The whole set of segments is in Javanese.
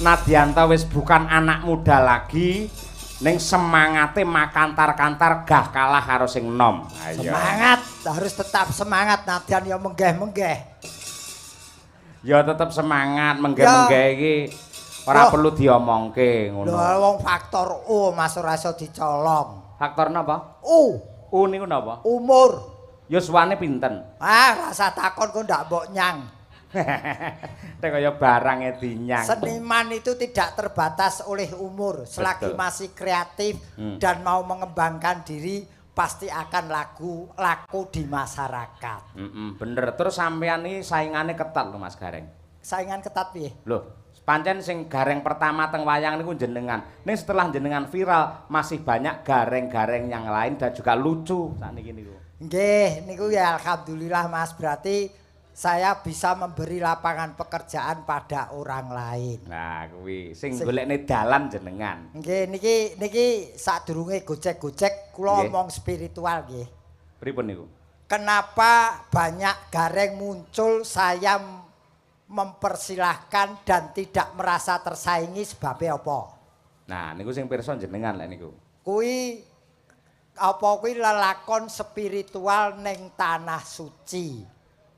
Nadianta wis bukan anak muda lagi, ning semangate makantar-kantar gah kalah karo sing enom. Ayo. Semangat, harus tetap semangat Nadian ya menggeh-menggeh. Ya tetep semangat menggeh-menggeh iki ora perlu diomongke ngono. Lho wong faktor U Mas ora iso dicolong. Faktor napa? U. U niku napa? Umur. Ya suwane pinten? Rasa takon kok ndak mbok nyang. Nek kaya barange dinyang. Seniman itu tidak terbatas oleh umur. Selagi masih kreatif dan mau mengembangkan diri pasti akan laku di masyarakat. Bener. Terus sampean iki saingane ketat lho Mas Gareng. Saingan ketat piye? Loh, pancen sing gareng pertama teng wayang niku jenengan. Ning setelah jenengan viral masih banyak gareng-gareng yang lain dan juga lucu sakniki niku. Nggih, niku ya alhamdulillah Mas, berarti saya bisa memberi lapangan pekerjaan pada orang lain. Nah, kuwi sing golekne dalan jenengan. Nggih, niki sadurunge gojek-gojek kula omong spiritual nggih. Pripun niku? Kenapa banyak gareng muncul saya mempersilahkan dan tidak merasa tersaingi sebabnya apa? Nah, niku sing pirsa jenengan lek niku. Kuwi lelakon spiritual ning tanah suci.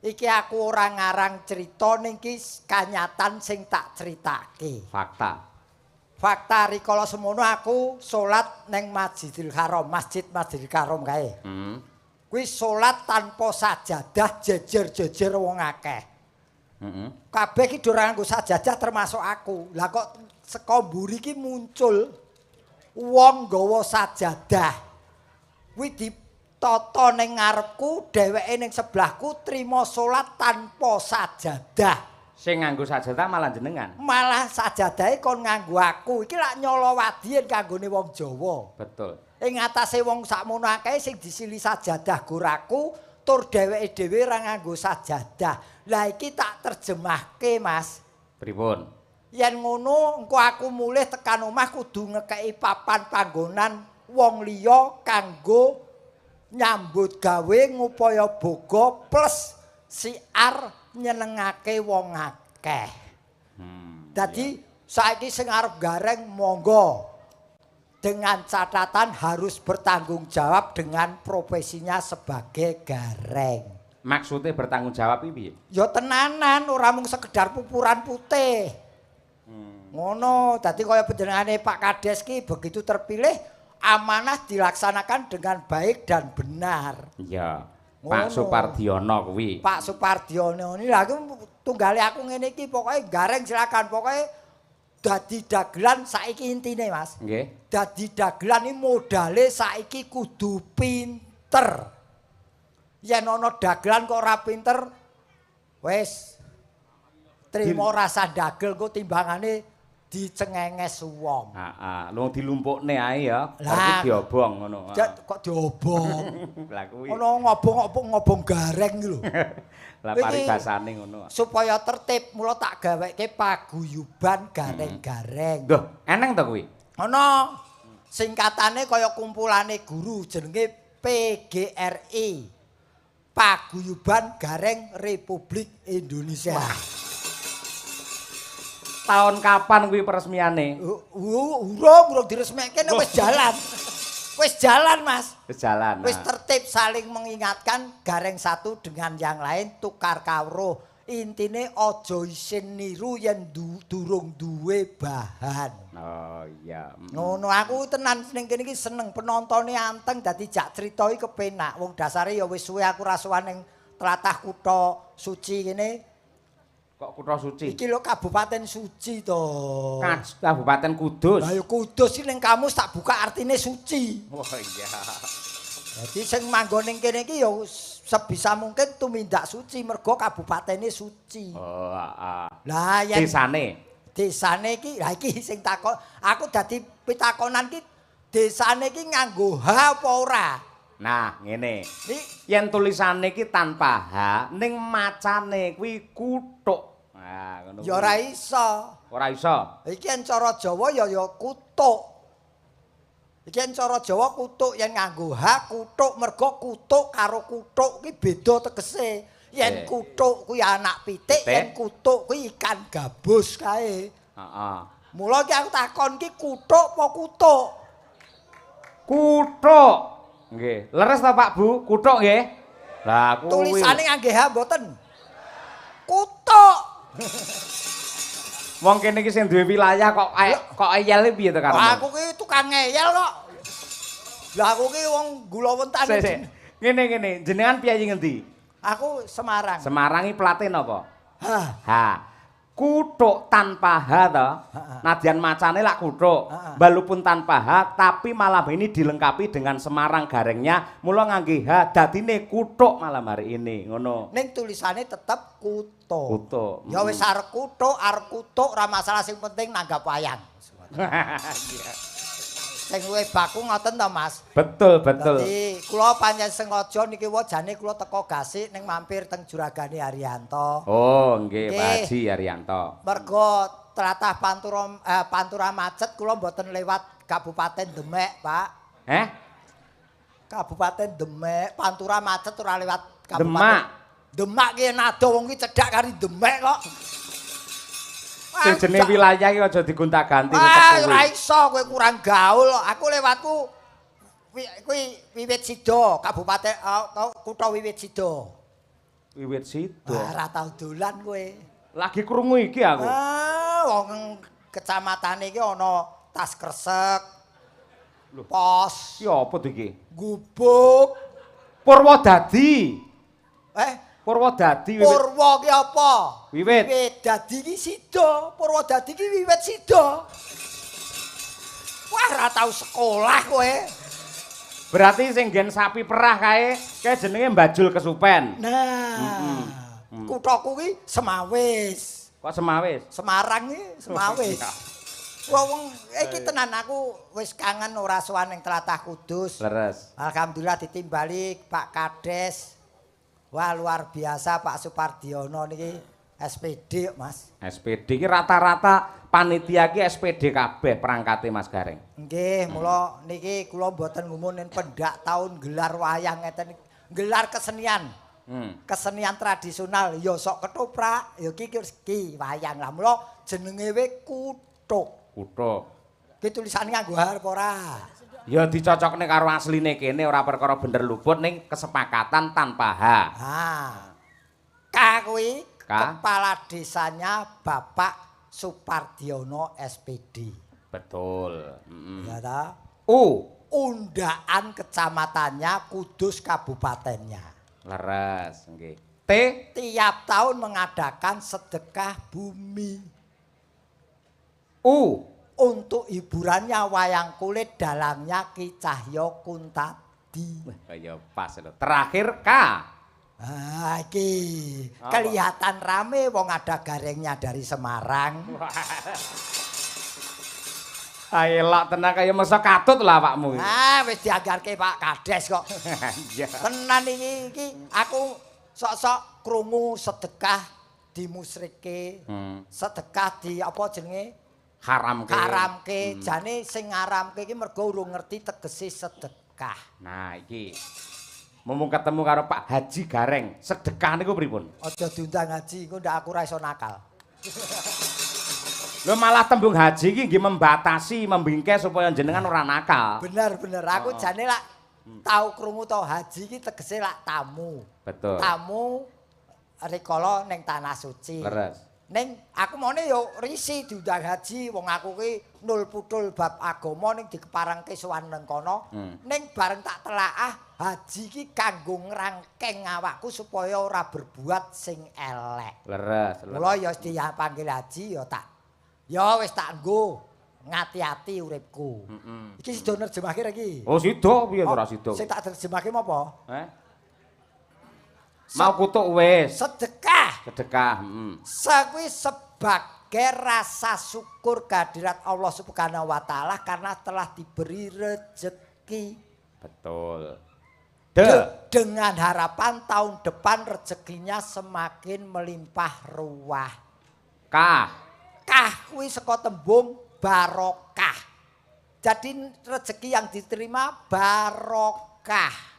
Iki aku ora ngarang cerita ning ki kanyatan sing tak critake. Fakta rikala semono aku salat ning Masjidil Haram, Masjidil Haram kae. Kuwi salat tanpa sajadah jejer-jejer wong akeh. Kabeh ki ora nganggo sajadah termasuk aku. Lah kok saka mburi ki muncul wong nggawa sajadah. Kuwi ditata ning ngarepku, dheweke ning sebelahku trima salat tanpa sajadah. Sing nganggo sajadah malah jenengan. Malah sajadahe kon nganggo aku. Iki lak nyala wadien kanggone wong Jawa. Betul. Ing atase wong sakmono akeh sing disili sajadah goraku, tur dheweke dhewe ora nganggo sajadah. Lah iki tak terjemahke, Mas. Pripun? Yen ngono engko aku mulih tekan omah kudu ngekeki papan panggonan wong liya kanggo nyambut gawe ngupaya boga plus siar nyenengake wong akeh. Dadi saiki sing arep gareng monggo dengan catatan harus bertanggung jawab dengan profesinya sebagai gareng. Maksudnya bertanggung jawab iki piye? Ya tenanan ora mung sekedar pupuran putih. Ngono, dadi kaya panjenengane Pak Kades ki begitu terpilih amanah dilaksanakan dengan baik dan benar. Iya. Pak Supardiono kuwi. Pak Supardiono ini lha tunggale aku ngene iki pokoke gareng silakan pokoke dadi dagelan saiki intine Mas. Nggih. Dadi dagelan iki modale saiki kudu pinter. Yen ana dagelan kok ora pinter wis trimo rasa dagel kok timbangane dicengenges wong. Heeh, lu dilumpukne ae ya. Berarti diobong ngono. Kok diobong? Lah kuwi. Ono ngobong gareng lho. Lah paribasane ngono. Supaya tertib mula tak gaweke paguyuban gareng-gareng. Loh, eneng to kuwi? Ono singkatane kaya kumpulane guru jenenge PGRI. Paguyuban Gareng Republik Indonesia. Tahun kapan kuwi peresmiane? Urung diresmekne wis jalan. Wis jalan, Mas. Wis jalan. Wis tertib saling mengingatkan gareng satu dengan yang lain tukar kawruh. Intine aja isin niru yen durung duwe bahan. Oh iya. Ngono aku tenan ning kene iki seneng penontone anteng dadi jak crita iki kepenak. Wong dasare ya wis suwe aku rasuhan ning tlatah kutha suci kene. Kok kutha suci? Iki lho Kabupaten Suci to. Kabupaten Kudus. Lah ya Kudus iki ning kamus tak buka artine suci. Oh iya. Jadi sing manggon ning kene iki ya sebisa mungkin tumindak suci mergo kabupatene suci. Oh, heeh. Lah yen Desane iki lah iki sing takon aku dadi pitakonan ki desane iki nganggo H apa ora? Nah, ngene. Yen tulisane iki tanpa H, ning macane kuwi kuthuk. Nah, ngono. Ya ora iso. Ora iso. Iki yen cara Jawa ya kutuk. Iki yen cara Jawa kutuk yen nganggo H kutuk mergo kutuk karo kutuk ki beda tegese. Yen kutuk kuwi anak pitik, yen kutuk kuwi ikan gabus kae. Heeh. Mula iki aku takon ki kuthuk apa kutuk? Kuthuk. Nggih. Leres ta Pak Bu? Kuthuk nggih. Lah kuwi. Tulisane ngangge H mboten. Kutuk. Wong kene iki sing duwe wilayah kok eyele piye to karo? Aku ki tukang ngeyel kok. Lah aku ki wong Gulawentan. Ngene, jenengan piyayi ngendi? Aku Semarang. Semarang iki plate napa? Hah. Ha. Kuthuk tanpa H to. Nadyan macane lak kuthuk. Walaupun tanpa H tapi malam ini dilengkapi dengan Semarang garengnya mula ngangge H dadine kuthuk malam hari ini ngono. Ning tulisane tetep kutuk. Kutuk. Ya wis arep kutuk ora masalah sing penting nanggap wayang. Sing luwih baku ngoten to Mas. Betul. Dadi kula pancen sengaja niki wae jane kula teko Gasik ning mampir teng Juragane Haryanto. Oh, nggih Pak Haji Haryanto. Mergo tlatah Pantura macet kula mboten lewat Kabupaten Demek, Pak. Kabupaten Demek, Pantura macet ora lewat Kabupaten Demak ki nado wong ki cedhak kari Demek kok. Sing jenenge wilayah iki aja digonta-ganti ora iso kowe kurang gaul. Aku lewatku kuwi Wiwit Sida, Kabupaten Kutha Wiwit Sida. Wiwit Sida. Ora tau dolan kowe. Lagi krungu iki aku. Wong kecamatan iki ana Tas Kresek. Pos. Ki apa to iki? Gubuk. Purwodadi. Purwodadi. Purwo ki apa? Wiwit. Dadi ki Sida. Purwodadi ki Wiwit Sida. Wah, ora tau sekolah kowe. Berarti sing nggen sapi perah kae jenenge Mbajul Kesupen. Nah. Kuthaku ki Semawis. Kok Semawis? Semarang ki Semawis. Wong iki tenan aku wis kangen ora sowan ning tlatah Kudus. Leres. Alhamdulillah ditimbali Pak Kades. Wah luar biasa Pak Supardiono niki SPD Mas. SPD ki rata-rata panitia ki SPD kabeh perangkate Mas Gareng. Nggih, mula niki kula mboten ngumumin pendak taun gelar wayang ngeten gelar kesenian. Kesenian tradisional ya sok ketoprak, ya ki wayang lah. Mula jenenge we kuthuk. Kuthuk. Ki tulisane nganggo H apa ora? Ya dicocokne karo asline kene ora perkara bener luput ning kesepakatan tanpa H. K kuwi kepala desanya Bapak Supardiono SPD. Betul. Ya ta? Undaan kecamatannya Kudus kabupatennya. Leres, nggih. Tiap tahun mengadakan sedekah bumi. Untuk hiburannya wayang kulit dalangnya Ki Cahyo Kuntadi. Kaya pas lho. Terakhir K. Iki kelihatan rame wong ada garengnya dari Semarang. Elak tenan kaya mesa katut lah awakmu. Wis dianggarke Pak Kades kok. Tenan iki aku sok-sok krungu sedekah dimusrike. Sedekah di apa jenenge? Haramke. Jane sing ngaramke iki mergo urung ngerti tegese sedekah. Nah, iki mumpung ketemu karo Pak Haji Gareng, sedekah niku pripun? Aja diundang haji, engko ndak aku ora iso nakal. Lho malah tembung haji iki nggih membatasi, membingkai supaya jenengan ora nakal. Bener. Aku jane lak tau krungu to haji iki tegese lak tamu. Betul. Tamu rikala ning tanah suci. Leres. Ning aku mone yo risi diundang haji wong aku ki nul putul bab agama ning dikeparengke sowan nang kono. Ning bareng tak telaah haji ki kanggo ngrangkeng awakku supaya ora berbuat sing elek. Leres. Mula ya dipanggil haji ya tak ya wis tak nggo ngati-ati uripku. Iki sida nerjemahke iki. Oh sida piye ora sida? Sing tak terjemahke apa? Mau kutuk wis. Sedekah. Kuwi sebagai rasa syukur kehadirat Allah Subhanahu wa taala karena telah diberi rezeki. Betul. Dengan harapan tahun depan rezekinya semakin melimpah ruah. Kah kuwi saka tembung barokah. Jadi rezeki yang diterima barokah.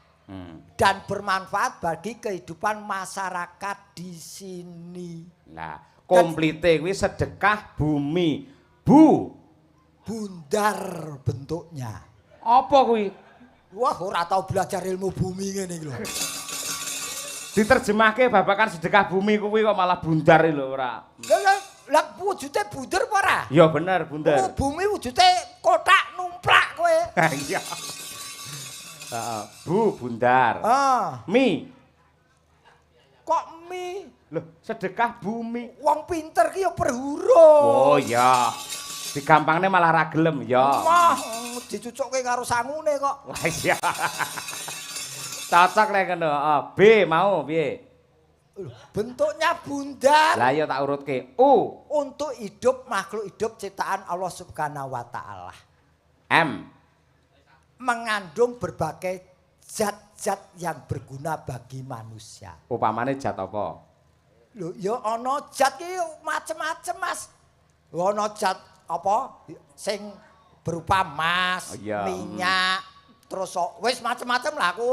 Dan bermanfaat bagi kehidupan masyarakat di sini. Nah, komplite kuwi sedekah bumi. Bundar bentuknya. Apa kuwi? Wah, ora tau belajar ilmu bumi ngene iki lho. Diterjemahke babakan sedekah bumi kuwi kok malah bundar lho ora. Lah wujude bunder apa ora? Ya bener bundar. Oh, bumi wujude kotak numplak kowe. Iya. Heeh, bundar. Mi. Kok mi? Loh, sedekah bumi. Wong pinter ki ya berhuruf. Oh iya. Digampangne malah ra gelem ya. Wah, dicucukke karo sangune kok. Wah iya. Cocok nek ngono. B mau piye? Bentuknya bundar. Lah ya tak urutke. U. Untuk hidup makhluk hidup ciptaan Allah Subhanahu wa taala. M. Mengandung berbagai zat-zat yang berguna bagi manusia. Upamane zat apa? Lho ya ana zat ki macem-macem Mas. Ana zat apa sing berupa emas, minyak, terus wis macem-macem lah aku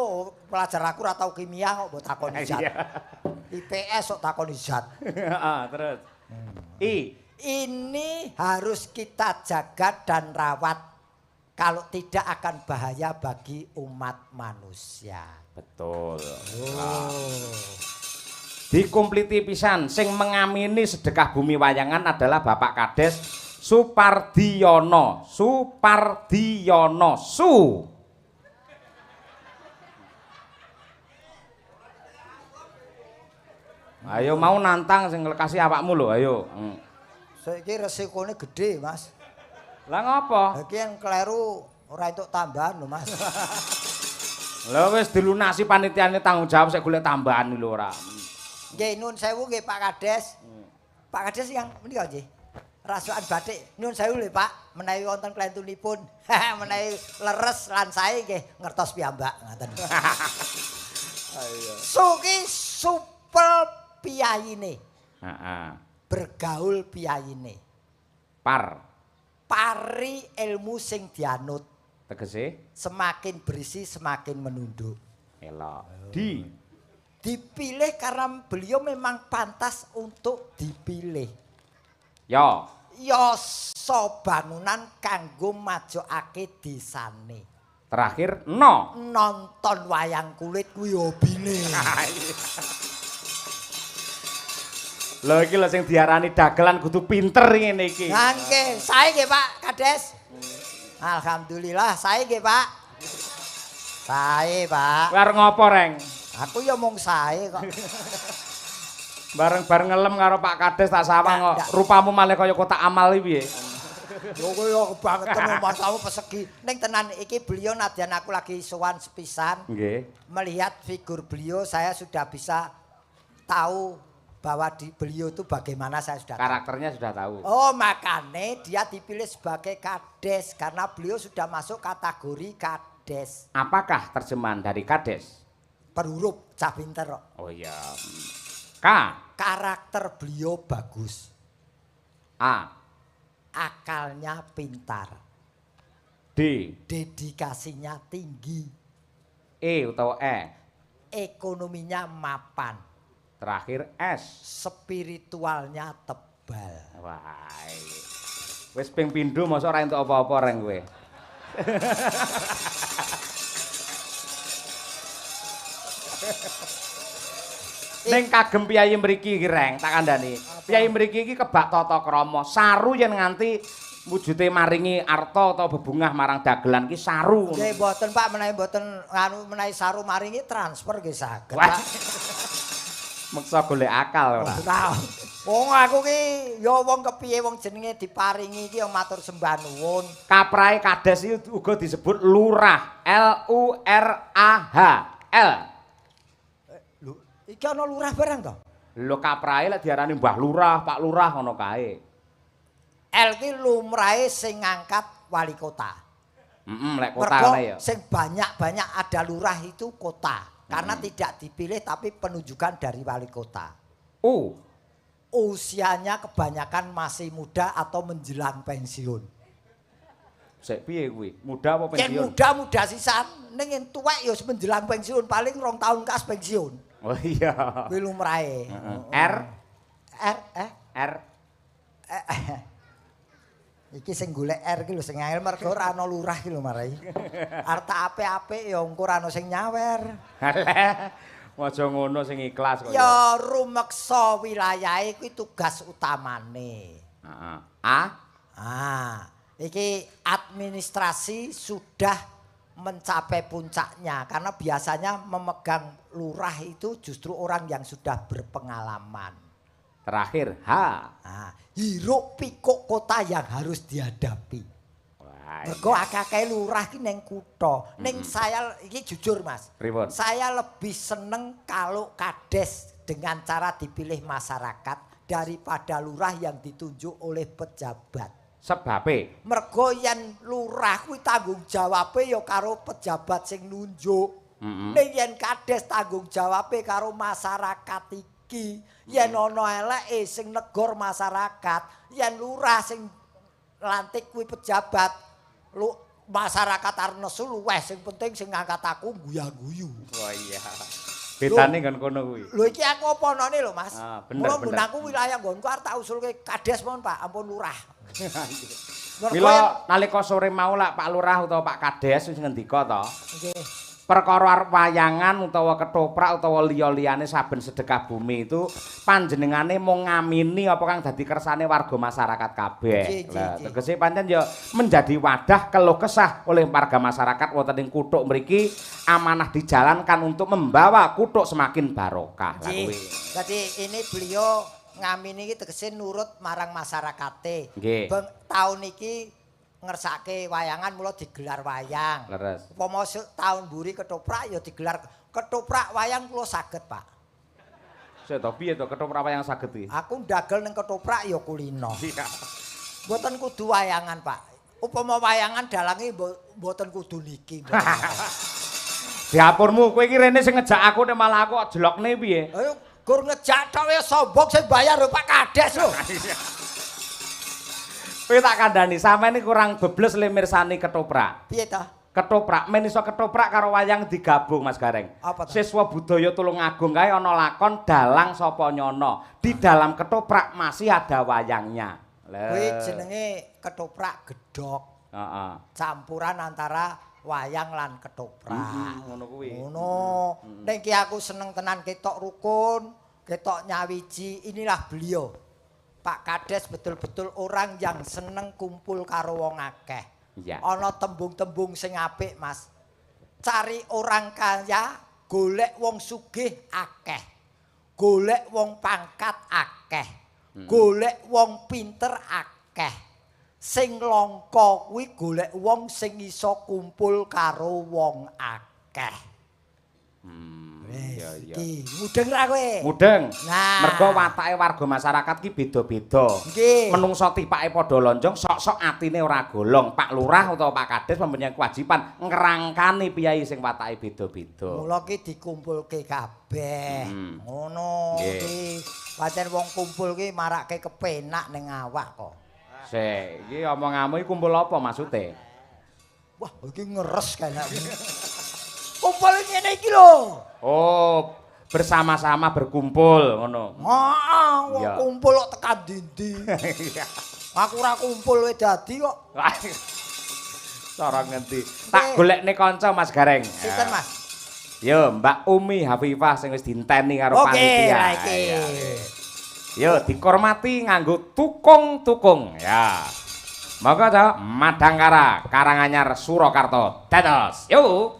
pelajar aku ora tau kimia kok mbok takoni zat. IPS kok takoni zat. Heeh, terus. I. Ini harus kita jaga dan rawat. Kalau tidak akan bahaya bagi umat manusia. Betul. Dikumpliti pisan sing mengamini sedekah bumi wayangan adalah Bapak Kades Supardiono. Supardiono. Ayo mau nantang sing lekasi awakmu lho, ayo. Saiki resikone gede, Mas. Lah ngopo? Iki yang kleru ora entuk tambahan lho, Mas. Lah wis dilunasi panitiane tanggung jawab sik golek tambahan lho ora. Nggih nun sewu nggih Pak Kades. Pak Kades yang menika nggih. Rasukan batik nun sewu lho Pak, menawi wonten klentunipun, menawi leres lan sae nggih ngertos piyambak ngoten. Ayo. Suki supel piyayine. Heeh. Bergaul piyayine. Pari ilmu sing dianut. Tegese semakin berisi semakin menunduk. Elok. Dipilih karena beliau memang pantas untuk dipilih. Ya. Ya so bangunan kanggo majokake desane. Terakhir no. Nonton wayang kulit kuwi hobine. Lho iki lho sing diarani dagelan kudu pinter ngene iki. Lah nggih, sae nggih Pak Kades. Alhamdulillah sae nggih Pak. Sae Pak. Kowe arep ngopo reng? Aku ya mung sae kok. Bareng-bareng ngelem karo Pak Kades tak sawang kok. Rupamu malah kaya kotak amal iki piye? Yo kowe kebangetan masamu pesegi. Ning tenan iki beliau nadyan aku lagi sowan sepisan. Nggih. Melihat figur beliau saya sudah bisa tahu bahwa beliau itu bagaimana saya sudah karakternya tahu. Sudah tahu. Oh makanya dia dipilih sebagai Kades karena beliau sudah masuk kategori Kades. Apakah terjemahan dari Kades? Berhuruf cah pinter. Oh iya. K. Karakter beliau bagus. A. Akalnya pintar. D. Dedikasinya tinggi. E utawa E. Ekonominya mapan. Terakhir S. Spiritualnya tebal. Wah. Wis ping pindho mosok ora entuk apa-apa reng kowe. Ning kagem piyayi mriki iki reng tak kandhani. Piyayi mriki iki kebak tata krama. Saru yen nganti wujude maringi arta atau bebungah marang dagelan ki saru. Nggih mboten Pak, menawi mboten anu menawi saru maringi transfer nggih saged. Meksa golek akal ora. Wong aku ki ya wong kepiye wong jenenge diparingi iki ya matur sembah nuwun. Kaprahe Kades iki uga disebut lurah. LURAH. L. Lho, iki ana lurah barang to? Lho kaprahe lek diarani Mbah Lurah, Pak Lurah ngono kae. L ki lumrahe sing ngangkat wali kota. Lek kota ngene ya. Sing banyak-banyak ada lurah itu kota. Karena tidak dipilih tapi penunjukan dari wali kota. Usianya kebanyakan masih muda atau menjelang pensiun. Sik piye kuwi? Muda apa pensiun? Yen muda sisan, ning yen tuwek ya menjelang pensiun paling 2 tahun kas pensiun. Oh iya. Kuwi lumrahe. R. R. R. Iki sing golek R iki lho sing angel mergo ora ana lurah iki lho marai. Arep tak apik-apik ya engko ora ana sing nyawer. Aja ngono sing ikhlas kok. Ya rumeksa wilayahe kuwi tugas utamane. Heeh. Iki administrasi sudah mencapai puncaknya karena biasanya memegang lurah itu justru orang yang sudah berpengalaman. Terakhir Hiruk pikuk kota yang harus dihadapi. Mergo akeh lurah ki ning kutha. Ning saya iki jujur Mas. Pripun? Saya lebih seneng kalau kades dengan cara dipilih masyarakat daripada lurah yang ditunjuk oleh pejabat. Sebabe Mergo yen lurah kuwi tanggung jawabe ya karo pejabat sing nunjuk. Ning yen kades tanggung jawabe karo masyarakat iki. Yen ana eleke sing negor masyarakat, yen lurah sing lantik kuwi pejabat, masyarakat arep nesu luweh sing penting sing ngangkat aku guya-guyu. Oh iya. Bedane kan kono kuwi. Lho iki aku oponone lho Mas. Bener. Mula aku wilayah nggonku arep tak usulke kades mon Pak, ampun lurah. Mila nalika sore mau lak Pak Lurah utawa Pak Kades wis ngendika to. Nggih. Perkara arep wayangan utawa ketoprak utawa liya-liyane saben sedekah bumi itu panjenengane mung ngamini apa kang dadi kersane warga masyarakat kabeh. Lah tegese pancen ya menjadi wadah keluh kesah oleh warga masyarakat wonten ing kuthuk mriki amanah dijalankan untuk membawa kuthuk semakin barokah. Lah kuwi. Dadi ini beliau ngamini iki tegese nurut marang masyarakate. Tahun iki ngersake wayangan mula digelar wayang. Leres. Upama tahun buri ketoprak ya digelar ketoprak wayang kula saged, Pak. Sik to piye to ketoprak wayang saged iki? Aku ndagel ning ketoprak ya kulino. Iya. Mboten kudu wayangan, Pak. Upama wayangan dalange mboten kudu niki. Diapurmu kowe iki rene sing ngejak aku nek malah aku jelokne piye? Ayo gur ngejak tok ya sombong sing bayar lho Pak Kades lho. Kowe tak kandhani sampeyan iki kurang bebles le mirsani ketoprak. Piye to? Ketoprak men iso ketoprak karo wayang digabung Mas Gareng. Siswa budaya Tulungagung kae ana lakon Dalang Sapa Nyono. Di dalam ketoprak masih ada wayangnya. Kuwi jenenge ketoprak gedhok. Heeh. Campuran antara wayang lan ketoprak. Ngono kuwi. Ngono. Ning ki aku seneng tenan ketok rukun, ketok nyawiji. Inilah beliau. Pak Kades betul-betul orang yang seneng kumpul karo wong akeh. Iya. Ana tembung-tembung sing apik, Mas. Cari orang kaya, golek wong sugih akeh. Golek wong pangkat akeh. Golek wong pinter akeh. Sing langka kuwi golek wong sing iso kumpul karo wong akeh. Iya iya. Mudeng ra kowe? Mudeng. Nah. Mergo watake warga masyarakat ki beda-beda. Nggih. Menungso tipake padha lonjong, sok-sok atine ora golong. Pak Lurah utawa Pak Kades mempunyai kewajiban ngerangkani piyai sing watake beda-beda. Mula ki dikumpulke kabeh. Ngono ki. Pancen wong kumpul ki marake kepenak ning awak kok. Sik, iki omonganmu iki kumpul apa maksude? Wah, iki ngeres kayaknya. Kumpul ngene iki lho. Oh, bersama-sama berkumpul ngono. Heeh, wong kumpul kok tekan dindi. Aku ora kumpul wae dadi kok. Cara ngendi? Tak golekne kanca Mas Gareng. Sinten, Mas? Yo, Mbak Umi Hafifah sing wis dinteni karo panitia. Oke, Yo, dihormati nganggo tukung-tukung. Ya. Monggo to, Madangkara, Karanganyar, Surakarta. Dados. Yo.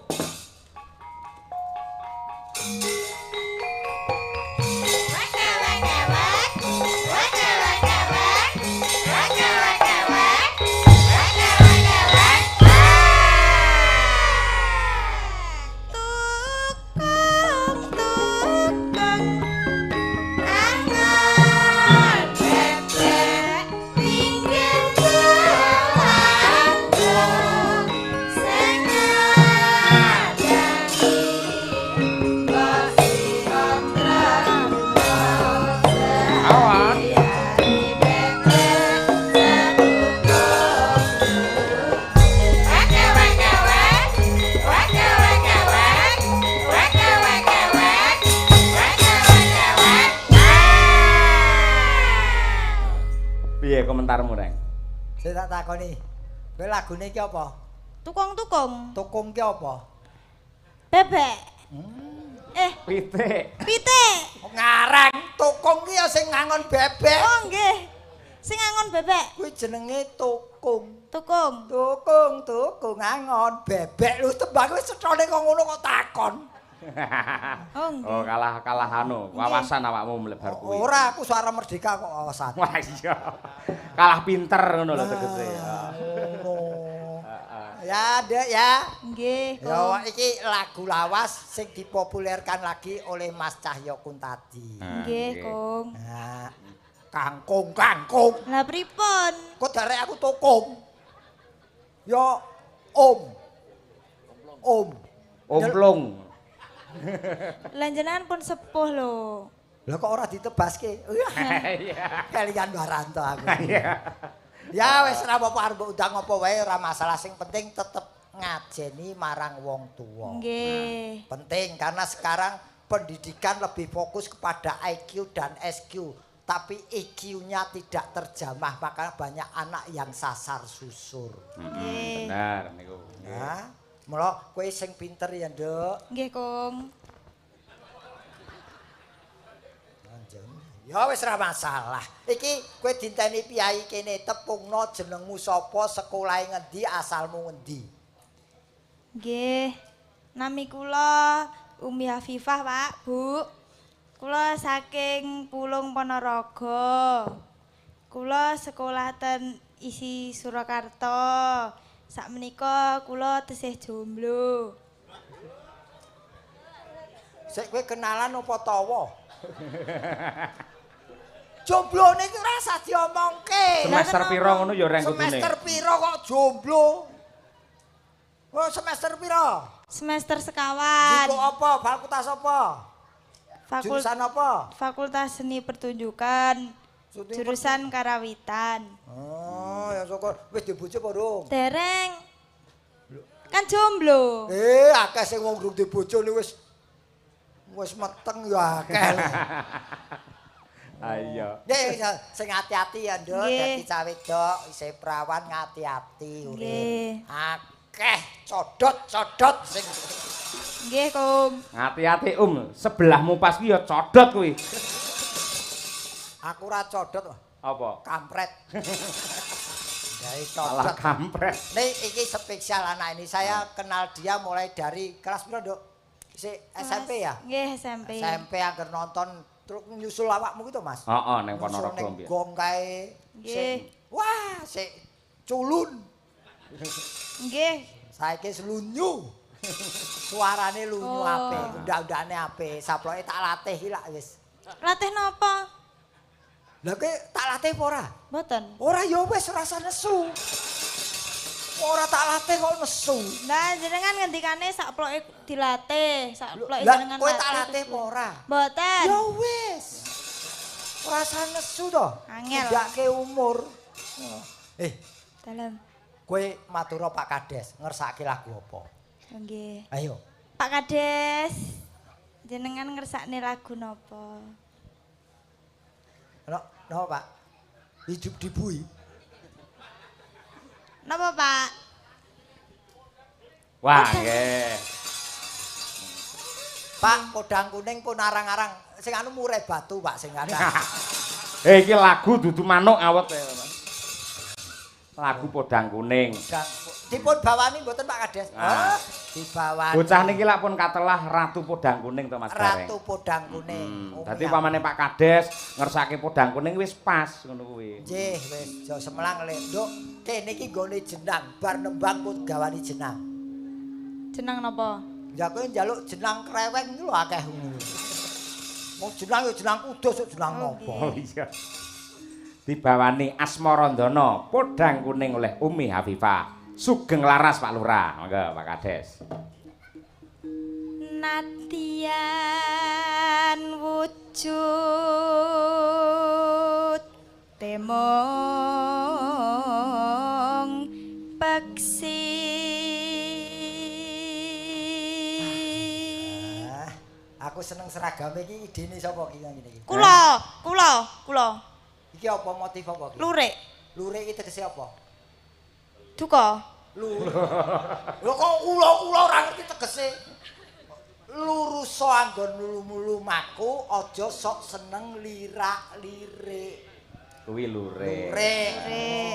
Komentarmu, Reng? Sing tak takoni. Kowe lagune iki apa? Tukung-tukung. Tukung ki apa? Bebek. Pitik. Pitik. Ngarang. Tukung ki ya sing ngangon bebek. Oh nggih. Sing ngangon bebek. Kuwi jenenge tukung. Tukung. Tukung ngangon bebek. Lu tembang wis cethone kok ngono kok takon. Oh nggih. Oh, kalah anu, wawasan awakmu mlebar kuwi. Ora, aku suara merdeka kok wawasan. Wah iya. Kalah pinter ngono lho tegese. Ya, Dek ya. Nggih. Ya iki lagu lawas sing dipopulerkan lagi oleh Mas Cahyo Kuntadi. Nggih, Kong. Nah, kangkung. Lah pripun? Kok darek aku tukung. Ya Om. Omplung. Lah jenengan pun sepuh lho. Lah kok ora ditebaske? Iya. Kalian Baranto aku. Iya. Ya wis ora apa-apa arep undang apa wae ora masalah, sing penting tetep ngajeni marang wong tuwa. Nggih. Penting karena sekarang pendidikan lebih fokus kepada IQ dan SQ, tapi EQ-nya tidak terjamah, maka banyak anak yang sasar susur. Nggih. Benar niku. Nah, mula kowe sing pinter ya, Nduk. Nggih, Kong. Ya wis ora masalah. Iki kowe dinteni piyai kene tepungno jenengmu sapa, sekolahe ngendi, asalmu ngendi? Nggih. Nami kula Umi Hafifah, Pak, Bu. Kula saking Pulung Ponorogo. Kula sekolah ten isi Surakarta. Sakmenika kula tesih jomblo. Sik kowe kenalan apa tawa? Jomblo niki ora usah diomongke. Semester piro ngono ya reng kudune. Semester piro kok jomblo? Oh, semester piro? Semester sekawan. Iku apa? Fakultas apa? Jurusan apa? Fakultas Seni Pertunjukan. Syuting Jurusan Karawitan. Oh, ya syukur. Wis dibojo apa durung? Dereng. Kan jomblo. Akeh sing wong durung dibojo ni wis meteng ya akeh. Ayo. Nggih, sing hati-hati ya, Nduk. Nggih. Dadi cawe wedok isih prawan ngati-ati urip. Nggih. Akeh codot sing Nggih, Kong. Hati-hati sebelahmu pas ki ya codot kuwi. aku ora codot. Apa? Kampret. Dari Salah codot. kampret. Nih iki spesial anak ini. Saya kenal dia mulai dari kelas berapa, Dok? SMP ya? Nggih, SMP. SMP angger nonton terus nyusul awakmu gitu, Mas. Heeh, ning Nyusul Ponorogo ning mbiyen. gong kae. Nggih. Wah, sik culun. Nggih. Saiki lunyu. Suarane lunyu apik, undak-undakane apik. Saploke tak latih iki lak wis. Latih napa? Lah kowe tak latih apa ora? Mboten. Ora ya wis rasa nesu. Ora tak latih kok nesu. Lah jenengan ngendikane sakploke dilatih, sakploke Lah jenengan kowe tak latih apa ora? Mboten. Ya wis. Rasa nesu to. Angel. Ndake umur. Dalem. Kowe matur Pak Kades, ngersake lagu apa? Nggih. Ayo. Pak Kades, jenengan ngersakne lagu napa? No, Pak. Hidup dibui. Napa, Pak? Wah, nggih. Pak, kodang kuning pun arang-arang. Sing anu murai batu, Pak, sing ada. Iki lagu dudu manuk awet ya, Mas. Lagu podang kuning. Dipun bawani mboten Pak Kades? Ah. Dibawani. Bocah niki lak pun katelah Ratu Podang Kuning to Mas Gareng. Ratu Podang Kuning. Dadi pamane Pak Kades ngersake podang kuning wis pas ngono kuwi. Nggih, wis aja semelang lek, Nduk. Kene iki nggone jenang, bar nembang pun gawani jenang. Jeneng napa? Ya kowe njaluk jenang kreweng iki lho akeh ngono. Wong jenang ya jenang kudus, jenang nopo. Oh iya. Dibawani Asmarandana Podang Kuning oleh Umi Hafifah. Sugeng laras Pak Lurah. Monggo Pak Kades. Nadyan wujud temong peksi. Aku seneng seragame iki idene sapa iki ngene iki? Kula. Iki apa motif apa iki? Lurik. Lurik iki tegese apa? Duka. Lho kok ula-ula ora ngerti tegese. Lurusa anggon lumaku aja sok seneng lirak-lirik. Kuwi lurik. Lurik.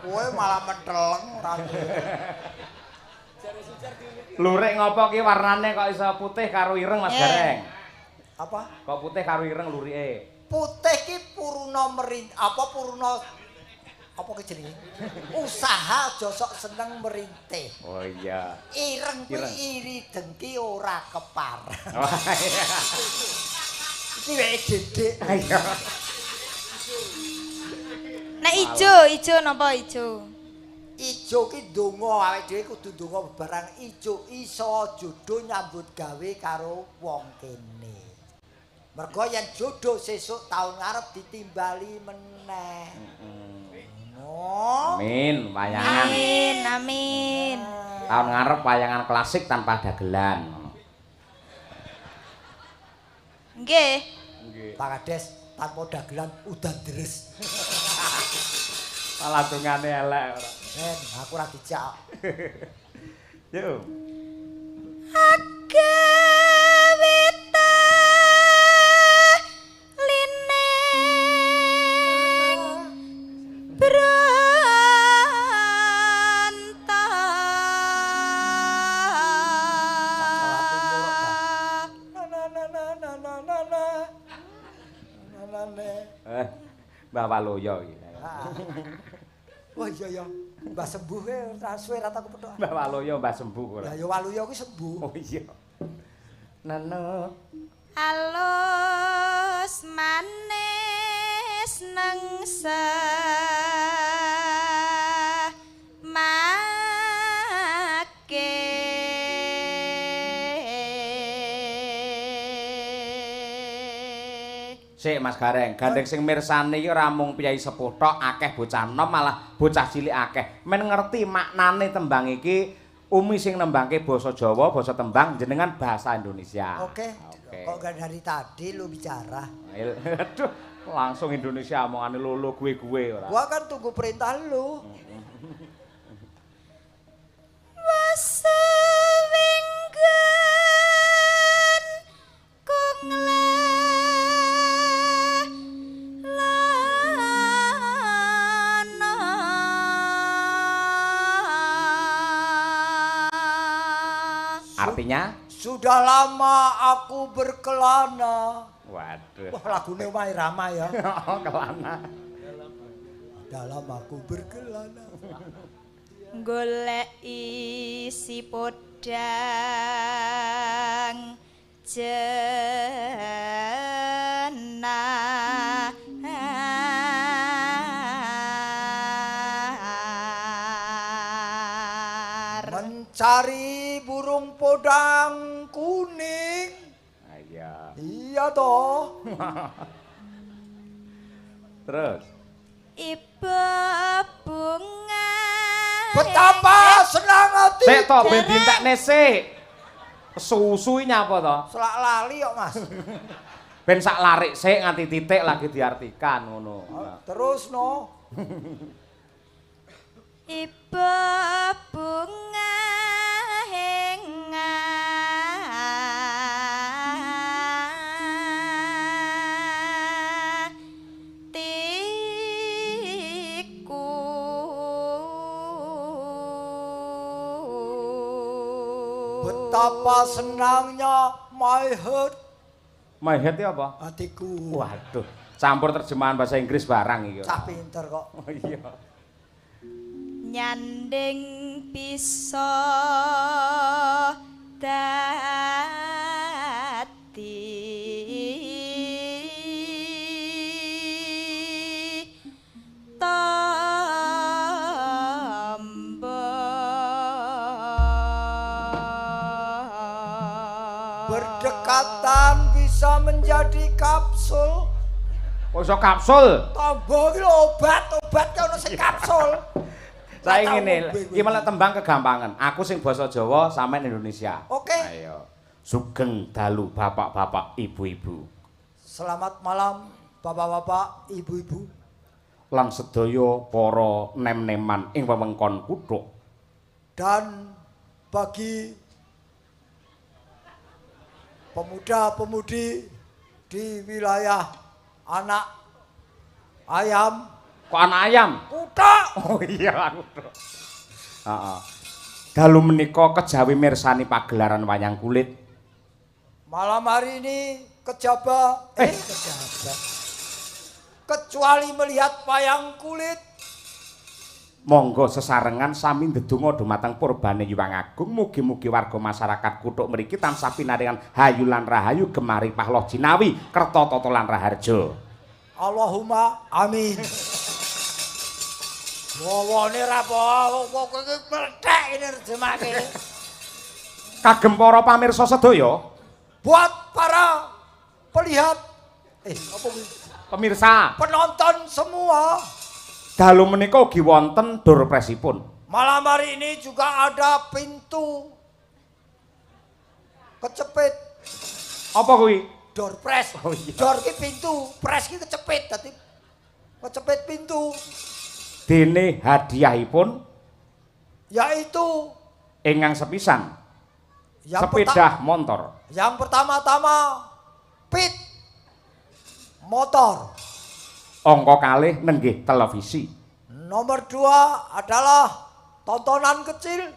Kowe malah menteleng ora. Lurik ngopo ki warnane kok iso putih karo ireng Mas Gareng? Apa? Kok putih karo ireng lurike? Putih ki puruna puruna apa ki jenenge? Usaha aja sok seneng merintih. Oh iya. Ireng kuwi iri dengki ora kepar. Oh iya. Iki wae gedhe. Ayo. Nek ijo napa ijo? Ijo ki donga awake dhewe kudu donga barang ijo iso jodoh nyambut gawe karo wong kene. Mergo yen jodoh sesuk taun ngarep ditimbali meneh. Amin, wayangan. Amin. Tahun ngarep wayangan klasik tanpa dagelan. Nggih. Pak Kades tanpa dagelan udan deres. Malah dungane elek ora. Aku ora dijak. Yo. Agawita lineng Mbah Waloyo iki. Oh iya ya, Mbah sembuh ora suwe ra tak kepethuk. Mbah Waloyo mbah sembuh ora. Lah ya Waluya kuwi sembuh. Oh iya. Neno. alus manis nengsa Sik Mas Gareng, gandeng sing mirsani iki ora mung piyai sepuh tok, akeh bocah nom malah bocah cilik akeh. Men ngerti maknane tembang iki, Umi sing nembangke basa Jawa, basa tembang jenengan bahasa Indonesia. Oke. Kok gak dari tadi lu bicara? Aduh, langsung Indonesia omongane lolo gue ora. Gua kan tunggu perintah lu. Wasewinggan kong Artinya? Sudah lama aku berkelana. Waduh. Wah, lagune Omah Irama ya. Oh, kelana. Dalam aku berkelana. golek isi podang jenah mencari burung podang kuning. Iya. Iya toh. Terus ibu bunga Betapa senang hati. sik to ben dientekne sik. Susu iki nyapa to? Selak lali kok, Mas. Ben sak larik sik nganti titik lagi diartikan ngono. Terus no. ibu bunga Betapa senangnya my heart. My head iki apa? Hatiku. Waduh, campur terjemahan bahasa Inggris barang iki. Cah pinter kok. Oh iya. nyanding bisa dadi Berdekatan bisa menjadi kapsul. Oh iso kapsul. Tombo iki obat ki ono sing kapsul. Saya ngene, iki malah tembang kegampangan. Aku sing basa Jawa, sampean Indonesia. Oke. Ayo. Sugeng dalu bapak-bapak, ibu-ibu. Selamat malam bapak-bapak, ibu-ibu. lan sedaya para nem-neman ing wewengkon Kuthuk. Dan bagi pemuda-pemudi di wilayah Anak Ayam. Kok anak ayam? Kuthuk. Oh iya, Kuthuk. Heeh. Dalu menika kejawi mirsani pagelaran wayang kulit. Malam hari ini kejaba kecuali melihat wayang kulit. Monggo sesarengan sami ndedonga dumateng purbane Hyang Agung, mugi-mugi warga masyarakat Kuthuk mriki tansah pinaringan hayu lan rahayu gemari pahloh jinawi kerta tata lan raharja. Allahumma amin. Wawane ra apa kowe iki mlethek nerjemake. Kagem para pamirsa sedaya, buat para pelihat apa kuwi? Pemirsa, penonton semua. dalu menika ugi wonten door presipun. Malam hari ini juga ada pintu kecepit. Apa kuwi? Door press. Oh iya. Door ki pintu, press ki kecepit, dadi kecepit pintu. Dene hadiahipun Yaitu ingkang sepisan yang sepeda motor. Yang pertama-tama pit motor. Angka kalih nenggih televisi. Nomor 2 adalah tontonan kecil.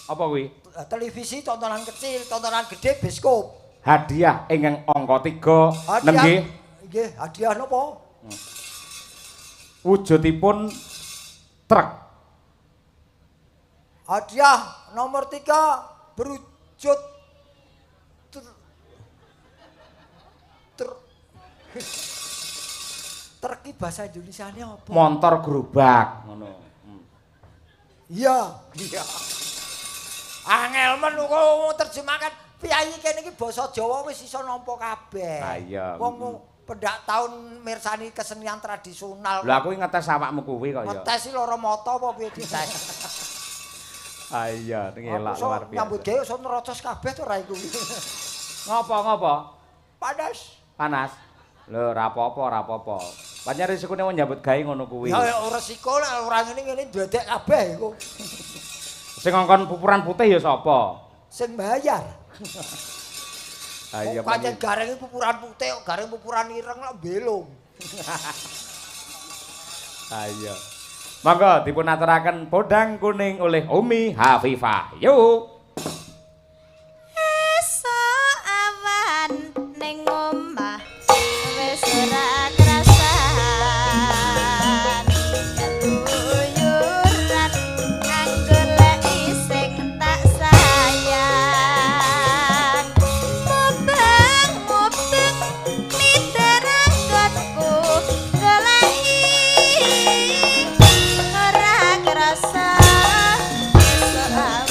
Apa kuwi? Televisi, tontonan kecil, tontonan gede, bioskop. Hadiah ingkang angka 3 nenggih nggih, hadiah napa? wujudipun truk. Hadiah nomor 3 berwujud truk bahasa Indonesianya apa? Montor gerobak ngono. Iya. Iya. Angel men kok terjemahkan piyayi kene iki basa Jawa wis iso nampa kabeh. Ha iya. Wong pendak taun mirsani kesenian tradisional. Lha aku ngetes awakmu kuwi kok ya. Ngetes loro mata apa piye dites? Ha iya, ngelak luar biasa. Nyambut gawe iso nerocos kabeh to ra iku. Ngopo? Panas. Panas. Lho, ra apa-apa. Pancen risikune wong nyambut gawe ngono kuwi. Ya resiko nek ora ngene ndedek kabeh iku. Sing ngongkon pupuran putih ya sapa? Sing bayar. Ha iya. Pancen gareng pupuran putih kok gareng pupuran ireng lak belung. Ha iya. Monggo dipun aturaken podang kuning oleh Umi Hafifah. Yuk. Esok awan ning omah wis ora krasan. Ketuyuran kang goleki sing tak sayang. Mubeng mider anggonku goleki ora krasa esok awan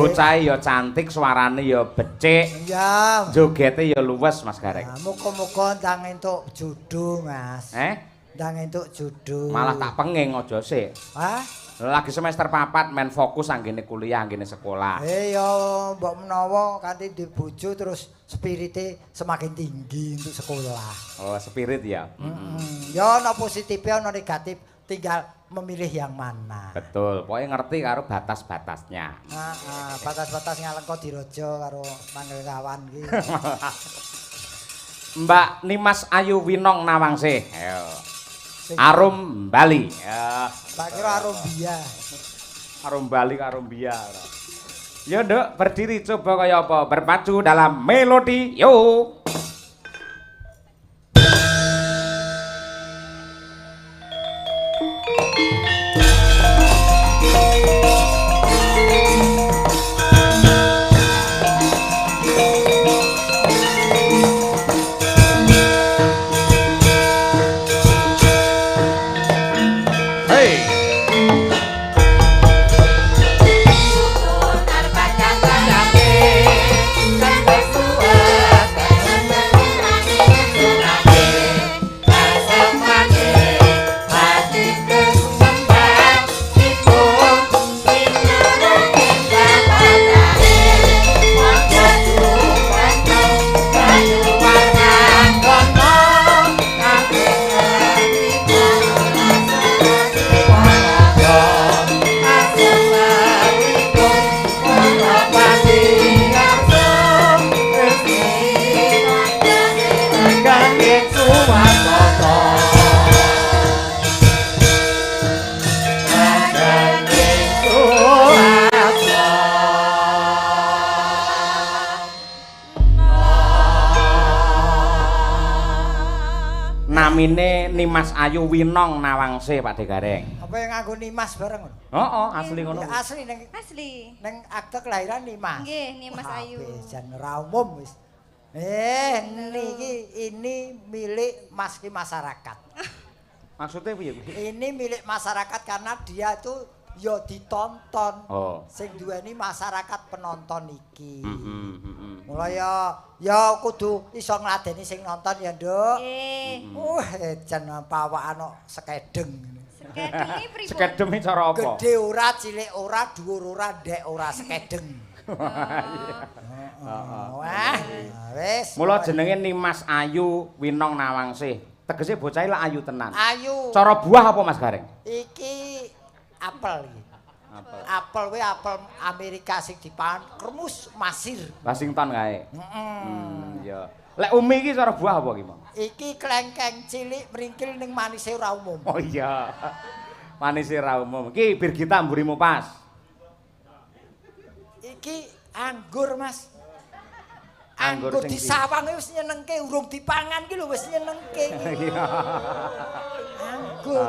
Bocah ya cantik, suarane ya becik. Iya. Jogete ya luwes Mas Gareng. Nah, muga-muga ndang entuk jodoh, Mas. Ndang entuk jodoh. Malah tak penging aja sik. Hah? Lagi semester 4 men fokus anggene kuliah, anggene sekolah. Ya mbok menawa kanthi di bojo terus spirite semakin tinggi untuk sekolah. Oh, spirit ya. Ya ana positifnya ana negatif, tinggal memilih yang mana. Betul, pokoknya ngerti karo batas-batasnya. Batas-batas ngalengka diraja karo manggil kawan iki. Mbak Nimas Ayu Winong Nawangsih. Ayo. Arum Bali. Ya. Tak kira arum biya. Arum Bali karo Bia. Ya, Nduk, berdiri coba kaya apa? Berpacu dalam melodi. Yo. Namine Nimas Ayu Winong Nawangsih Pak De Gareng. Apa yang nganggo Nimas bareng ngono? Heeh, asli ngono. Ya, asli ning akte kelahiran Nimas. Nggih, Nimas Ayu. Jan ora umum wis. Ini milik maski masyarakat. Maksudnya piye? Ini milik masyarakat karena dia itu ya ditonton. Oh. Sing duweni masyarakat penonton iki. Mulai ya kudu iso ngladeni sing nonton ya, Nduk. Nggih. Jan pawakan sekedeng. Sekedenge pripun? Sekedem iki cara apa? Gedhe ora, cilik ora, dhuwur ora, ndek ora sekedeng. Wah, wis. Mula jenenge Nimas Ayu Winong Nawangsih. Tegese bocah lak ayu tenan. Ayu. Cara buah apa Mas Gareng? Iki apel iki. Apel kuwi apel Amerika sing dipangan kremus masir. Washington kae. Ya. Lek umi iki cara buah apa iki, Mang? Iki klengkeng cilik mringkil ning manise ora umum. Oh iya. Manise ra umum. Iki Birgita mburimu pas. Iki anggur, Mas. Anggur Anggur sing disawang wis nyenengke, urung dipangan ki lho wis nyenengke iki. Anggur.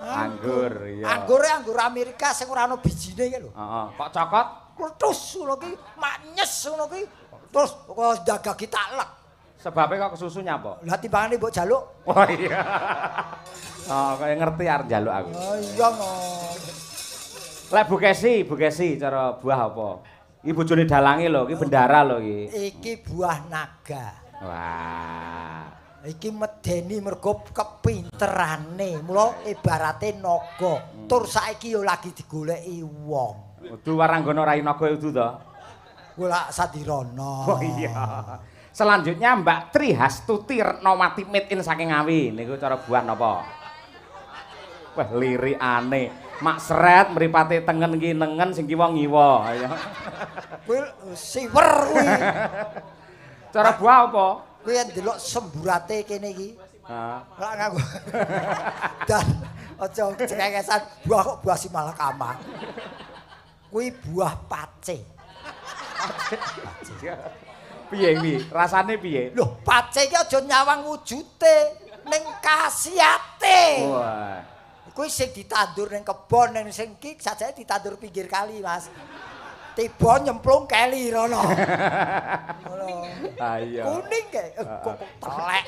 Anggur, iya. Anggure anggur Amerika sing ora ana bijine ki lho. Heeh. Kok cokot? Kluthus ngono ki, maknyes ngono ki. Terus kok dagagi tak lek. Sebabnya kok kesusu nyapa? Lah timbangane mbok jaluk. Oh iya. Oh, kaya ngerti arep njaluk aku. Oh iya no. Lek Bu Kesi cara buah apa? Iki bojone dalange lho, iki bendara lho iki. Iki buah naga. Wah. Iki medeni mergo kepinterane. Mula ibarate naga. Tur saiki yo lagi digoleki wong. Kudu waranggana rai naga itu to. Golek Sadirana. Oh iya. Selanjutnya Mbak Tri Hastuti Retnawati made in saking Ngawi. Niku cara buah napa? Wah, lirikane. Mak sret mripate tengen iki nengen sing kiwa ngiwa. Ayo. Kuwi siwer kuwi. Cara buah apa? Kuwi ndelok semburate kene iki. Heeh. Ora nganggo. Dan aja cekengesan buah kok buah simalakama. Kuwi buah pace. Piye iki? Rasane piye? Loh, pace iki aja nyawang wujude, ning khasiate. Wah. Kuwi sing ditandur ning kebon, ning sing iki sajane ditandur pinggir kali, Mas. Tiba nyemplung keli rono. Ayo. Kuning kae kok telek.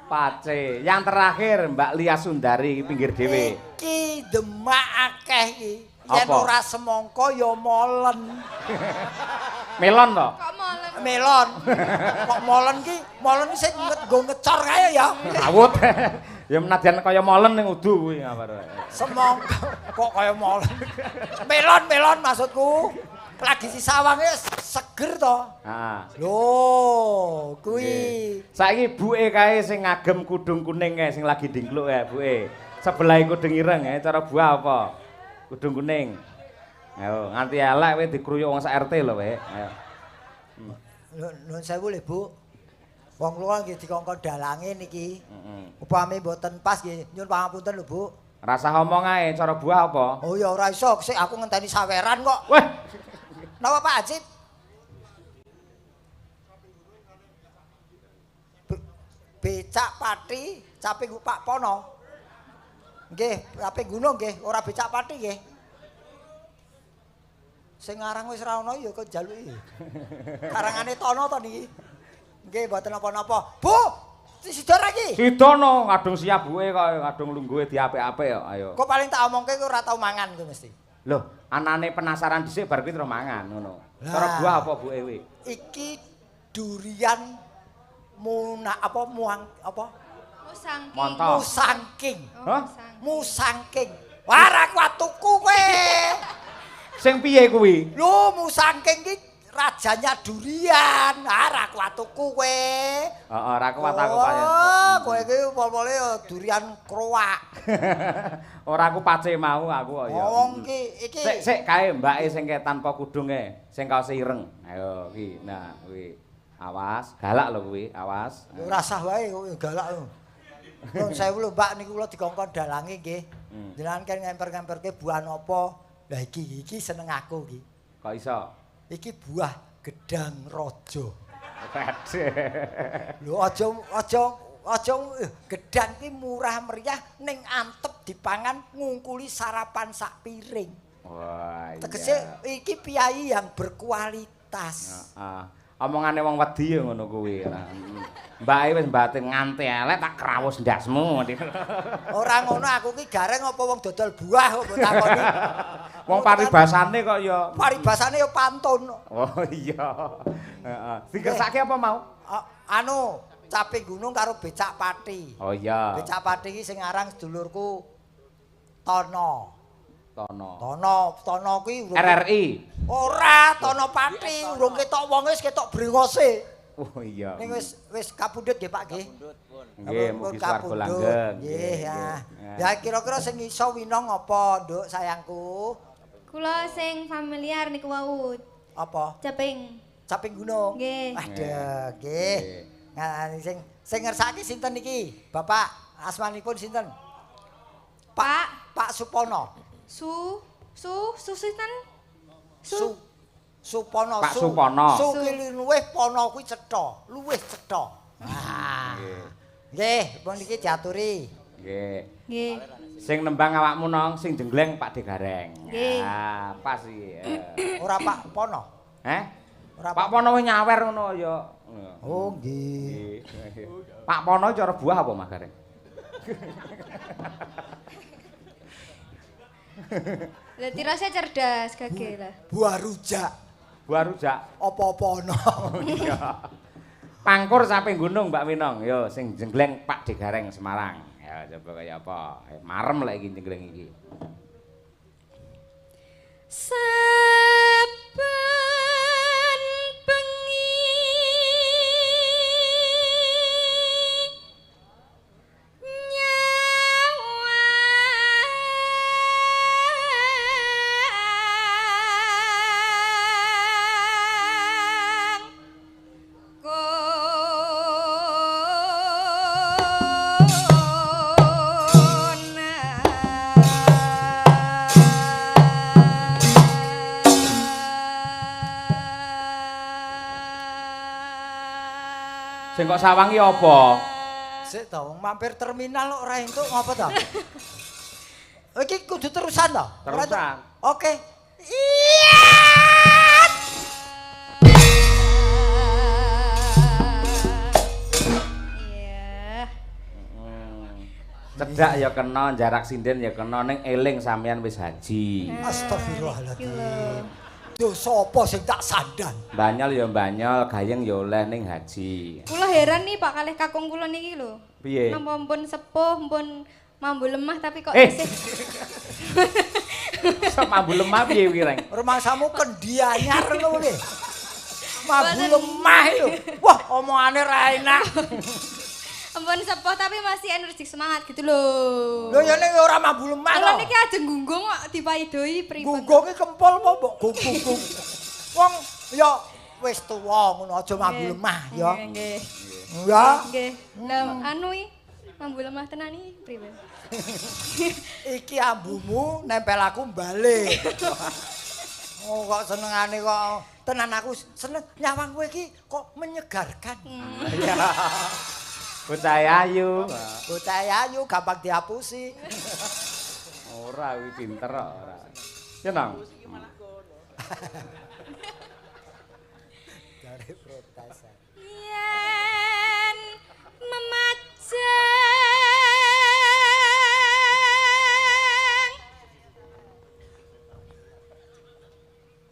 Pace. Yang terakhir Mbak Lia Sundari pinggir dhewe. Iki demak akeh iki. yen ora semangka ya molen. Melon to? Kok molen? Melon. Kok molen sing nggo ngecor kae ya. Awut. Ya menadyan kaya molen ning udu kuwi ngabar. Semangka kok kaya molen. Melon maksudku. Lagi si sawange seger to. Heeh. Lho, kuwi. Saiki buke kae sing ngagem kudung kuning kae sing lagi dingkluk ya, buke. Sebelah kudung ireng ya, cara buah apa? Kudung kuning. Ayo, nganti elek kowe dikruyuk wong sak RT lho, kowe. Ayo. Nuwun sewu lho, Bu. Wong kula nggih dikongkon dalange niki. Upami mboten pas nggih, nyuwun pangapunten lho, Bu. Rasa ngomong ae, cara buah apa? Oh ya ora iso, sik aku ngenteni saweran kok. Weh, Napa Pak Haji? Becak pati, caping Pak Pono. Nggih, caping gunung nggih, ora becak pati nggih. Sing aran wis ra ono ya kok jaluki. Karangane Tono to niki. Nggih, mboten napa-napa. Bu, sidor iki. sidono kadung siap buke kok kadung lungguhe diapik-apik kok. Ayo. Kok paling tak omongke kowe ora tau mangan kowe mesti. Loh, anane penasaran dhisik bar kuwi terus mangan ngono. Cara buah apa buke kuwi? Iki durian muang apa? Musangking. Montok. Musangking. Hah? Musangking. Wah, ra kuat tuku kowe. Sing piye kuwi? Lho, musangking iki rajanya durian. Ah, ra kuat tuku kowe. Heeh, ra kuat aku payen. Oh, kowe iki pol-pole durian kroak. Ora aku pace mau aku kok ya. Wong iki Sik kae mbake sing tanpa kudunge, sing kaose ireng. Ayo iki. Nah, kuwi. Awas, galak lho kuwi, awas. ora sah wae kok galak lho. Nuwun sewu lho, Mbak niku kula dikongkon dalange nggih. Jenengan kan ngemper-ngemperke buah napa? Lah iki seneng aku iki. Kok iso? Iki buah gedang raja. Waduh. Lho aja gedang iki murah meriah ning antep dipangan ngungkuli sarapan sak piring. Wah, iya. Tegese iki piyai yang berkualitas. Heeh. Omongane wong wedi ya ngono kuwi. Mbake wis mbatin nganti elek tak krawus ndasmu. Ora ngono aku ki gareng apa wong dodol buah kok mbok takoni. Wong paribasane kok ya. Paribasane ya pantun. Oh iya. Heeh. Dikersake apa mau? Anu, caping gunung karo becak pati. Oh iya. Becak pati iki sing aran sedulurku Tono. Tono kuwi RRI. Ora, Tono Pati, urung ketok wong wis ketok brengose. Oh iya. Ning wis kapundhut nggih Pak nggih. Nggih, mugi swarga langgeng. Nggih, ya. Ya kira-kira sing iso winong apa, Nduk sayangku? Kula sing familiar niku wau. Apa? Caping gunung. Nggih. Waduh, nggih. Nah, sing ngersaki sinten iki? Bapak, asmanipun sinten? Pak Supono. Sinten? Supono. Pak Supono. Su ki luwih pono kuwi cetha, luwih cetha. Nggih, pun iki diaturi. Nggih. Sing nembang awakmu nong, sing jenggleng Pak Degareng. Nggih. Ah, pas iki. Ora Pak Pono. Ora Pak Pono wis nyawer ngono ya. Oh, nggih. Pak Pono cara buah apa Mas Gareng? Lah tirasnya cerdas gage lah. Buah rujak. Buah rujak. Apa-apa ono. Iya. Pangkur sampe gunung Mbak Minong. Yo sing jenggleng Pak Degareng Semarang. Ya coba kaya apa? Marem lek iki jenggleng iki. Saben bengi Sing kok sawangi apa? Sik to, mampir terminal kok ora entuk ngapa to? Iki kudu terusan to? Terusan. Oke. Iya. Iya. Cedak ya kena, jarak sinden ya kena, ning eling sampean wis haji. Astagfirullahaladzim. Dosa apa sing tak sandan? Banyol ya banyol, gayeng ya oleh ning haji. Kula heran nih Pak kalih kakung kula niki lho. Piye? Napa mpun sepuh, mpun mambu lemah tapi kok isih. Sok mambu lemah piye kuwi, Reng? Rumangsamu kendianyar lho kuwi. Mambu lemah lho. Wah, omongane ra enak. Ampun sepuh tapi masih energik semangat gitu loh. Lho ya ning ora mambu lemah Kalau lho. niki ajeng gunggung kok dipaidoi pripun. Gunggung iki kempol apa mbok gunggung. Wong ya wis tuwa ngono aja mambu lemah ya. Nggih. Ya. Nggih. Lah anu iki mambu lemah tenan iki pripun? Iki ambumu nempel aku balik. Oh kok senengane kok tenan aku seneng nyawang kowe iki kok menyegarkan. Bocah ayu. Bocah ayu gampang dihapusi. Ora kuwi pinter ora. Seneng. Dari protesan. Yen memajang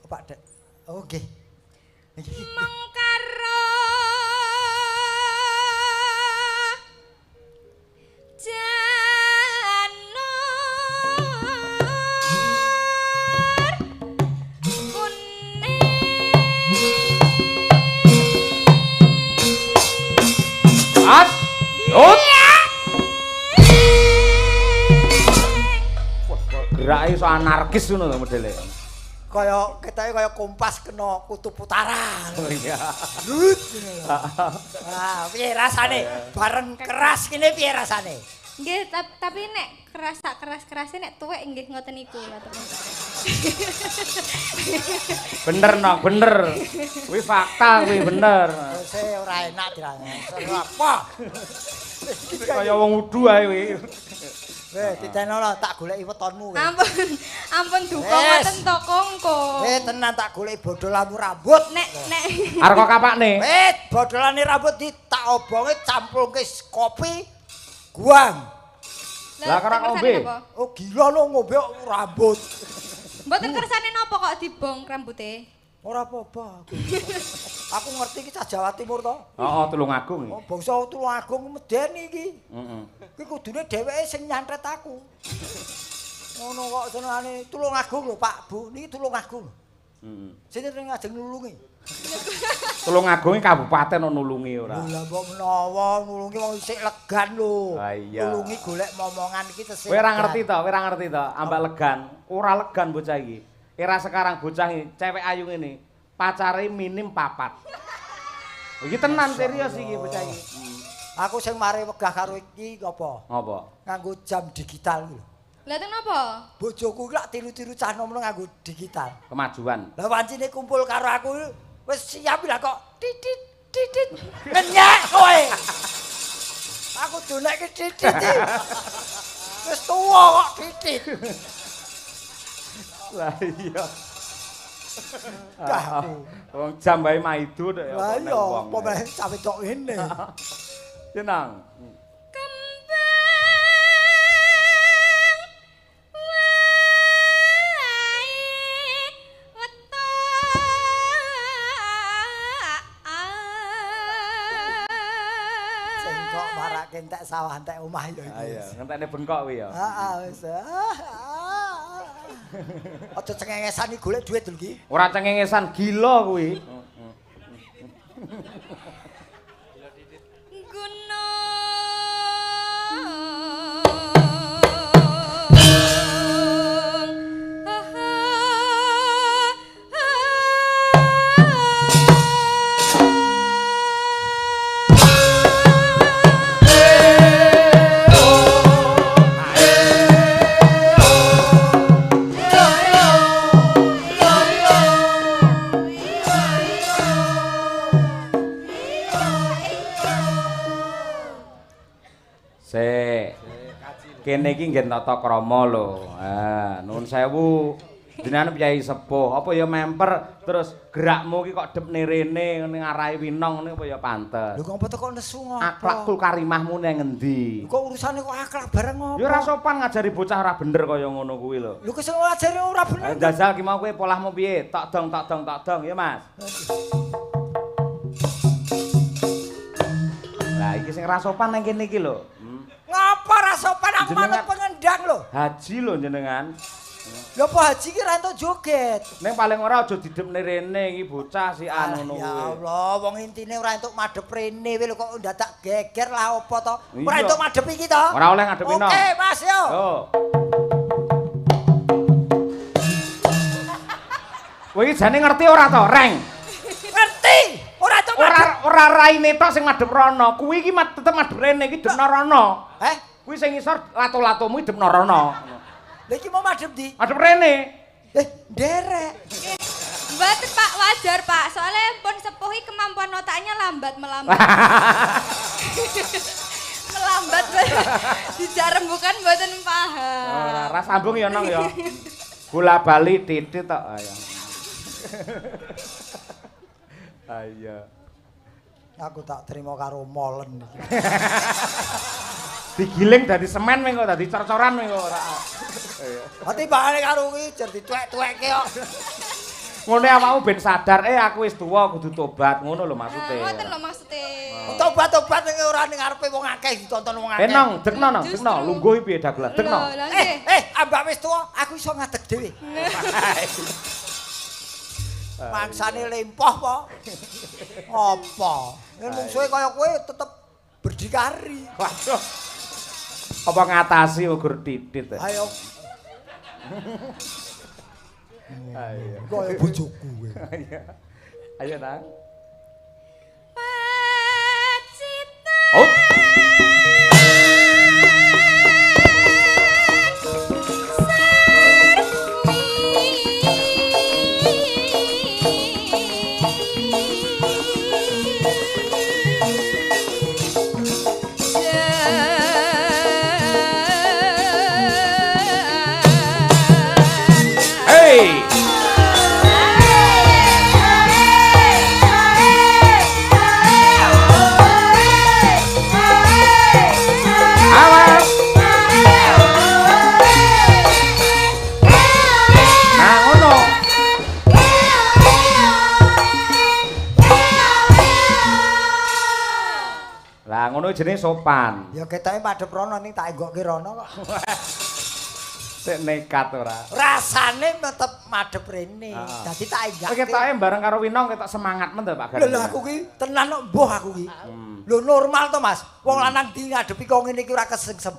Pak Dek. Oh nggih. mengkaro At! Ut! Gerake iso anarkis ngono lho modele. Kaya ketoke kaya kompas kena kutub utara. Oh iya. Lut. Ah, piye rasane? Bareng keras kene piye rasane? nggih tapi nek keras-kerase nek tuwek nggih ngoten niku lah teman. Bener nong, bener. Kuwi fakta kuwi bener. Wis ora enak dirane. Apa? Kaya wong udu ae kuwi. Ditenono tak goleki wetonmu kowe. Ampun duka ngoten to kongko. Tenan tak goleki bodolanmu rambut. Nek Arep kok kapakne? Bodolane rambut tak obonge campurke kopi. Guang. Lah karo ngombe. Oh gila lo ngombe rambut. Mboten kersane napa kok dibong rambute? Ora apa-apa. Aku ngerti iki cah Jawa Timur to. Heeh, Tulungagung. Oh bangsa Tulungagung medeni iki. Heeh. Kuwi kudune dheweke sing nyantret aku. Ngono kok senengane Tulungagung lho Pak Bu, niki Tulungagung. Heeh. Sing ajeng nulungi. Tulungagung kabupaten ono nulungi ora. Lah mbok menawa nulungi wong isih legan lho. Ah iya. Nulungi golek momongan iki tesih. Kowe ora ngerti to, ambak legan. Ora legan bocah iki. Era sekarang bocah iki cewek ayu ngene, pacare minim 4. Iki tenan serius iki bocah iki. Aku sing mari wegah karo iki apa? Ngopo? Nganggo jam digital lho. Lah ten napa? Bojoku lak tiru-tiru cah nom nganggo digital. Kemajuan. Lah wancine kumpul karo aku wis siap lah kok titit titit ngenyek kowe. Aku donekke titit. Wis tuwa kok titit. Lah iya. Dah. Wong jam bae maido nek Lah iya, apa meneh cawe tok ngene. Tenang. Entek sawah entek omah ya iki. Iya, ngentekne bengkok kuwi ya. Heeh wis. Aja cengengesan iki golek duit lho iki. Ora cengengesan gila kuwi. Kene iki nggih tata krama lho. Ha, nuwun sewu. Jenengan piyai sepuh, apa ya memper terus gerakmu ki kok depne rene ngene ngarahi winong ngene apa ya pantes. Lho kok apa kok nesu ngopo? Akhlakul karimahmu nang ngendi? Kok urusane kok akhlak bareng ngopo? Ya ora sopan ngajari bocah ora bener kaya ngono kuwi lho. Lho kok ngajari ora bener. Jajal ki mau kowe polahmu piye? Tok dong ya Mas. Lah iki sing ora sopan nang kene iki lho. Ngapa ora sopan aku manut pengendang lho? Haji lho jenengan. Lho apa haji ki ra entuk joget. Ning paling ora aja didepne rene iki bocah si anu ngono kuwi. Ya Allah, wong intine ora entuk madhep rene kowe lho kok ndadak geger lah apa to? Ora entuk madhep iki to? Ora oleh ngadepi no. Oke, Mas yo. Yo. Kowe iki jane ngerti ora to, Reng? Ngerti. Ora entuk madhep. Ora raine tok sing madhep rono. Kuwi iki tetep madhep rene iki depno rono. Kuwi sing ngisor lato-latomu depno rono. Lha iki mau madhep ndi? Madhep rene. Nderek. Mboten Pak, wajar Pak. Soalnya pun sepuh iki kemampuan otaknya melambat. Melambat. Dijak rembukan mboten paham. Ora sambung ya nong ya. Bola-bali titit tok ayo. Ayo. Aku tak terima karo molen iki. Digiling dadi semen mengko dadi cor-coran mengko ora. Ati bakane karo kuwi jer dituwek-tuwekke kok. Ngene awakmu ben sadar aku wis tuwa kudu tobat ngono lho maksude. Ngoten lho maksude. Tobat-tobat ning ora ning ngarepe wong akeh ditonton wong akeh. Nong, dekno nong, dekno. Lungguh piye dagelan? Dekno. Ambak wis tuwa, aku iso ngadeg dhewe. Mangsane lempoh po. Apa? Yen mungsuhe kaya kowe tetep berdikari. Waduh. Apa ngatasi ugur titit? Ayo. Ayo. Kaya bojoku kowe. Ayo nang. Pacita. Oh. Jenenge sopan. Ya ketoke madhep rono ning tak enggokke rono kok. Sik nekat ora. Rasane tetep madhep rene. Dadi tak enggake. Ketoke bareng karo Winong ketok semangat men to Pak Gandhi. Lho aku ki tenan kok mbuh aku ki. Lho normal to Mas. Wong lanang di ngadepi kok ngene iki ora kesengsem.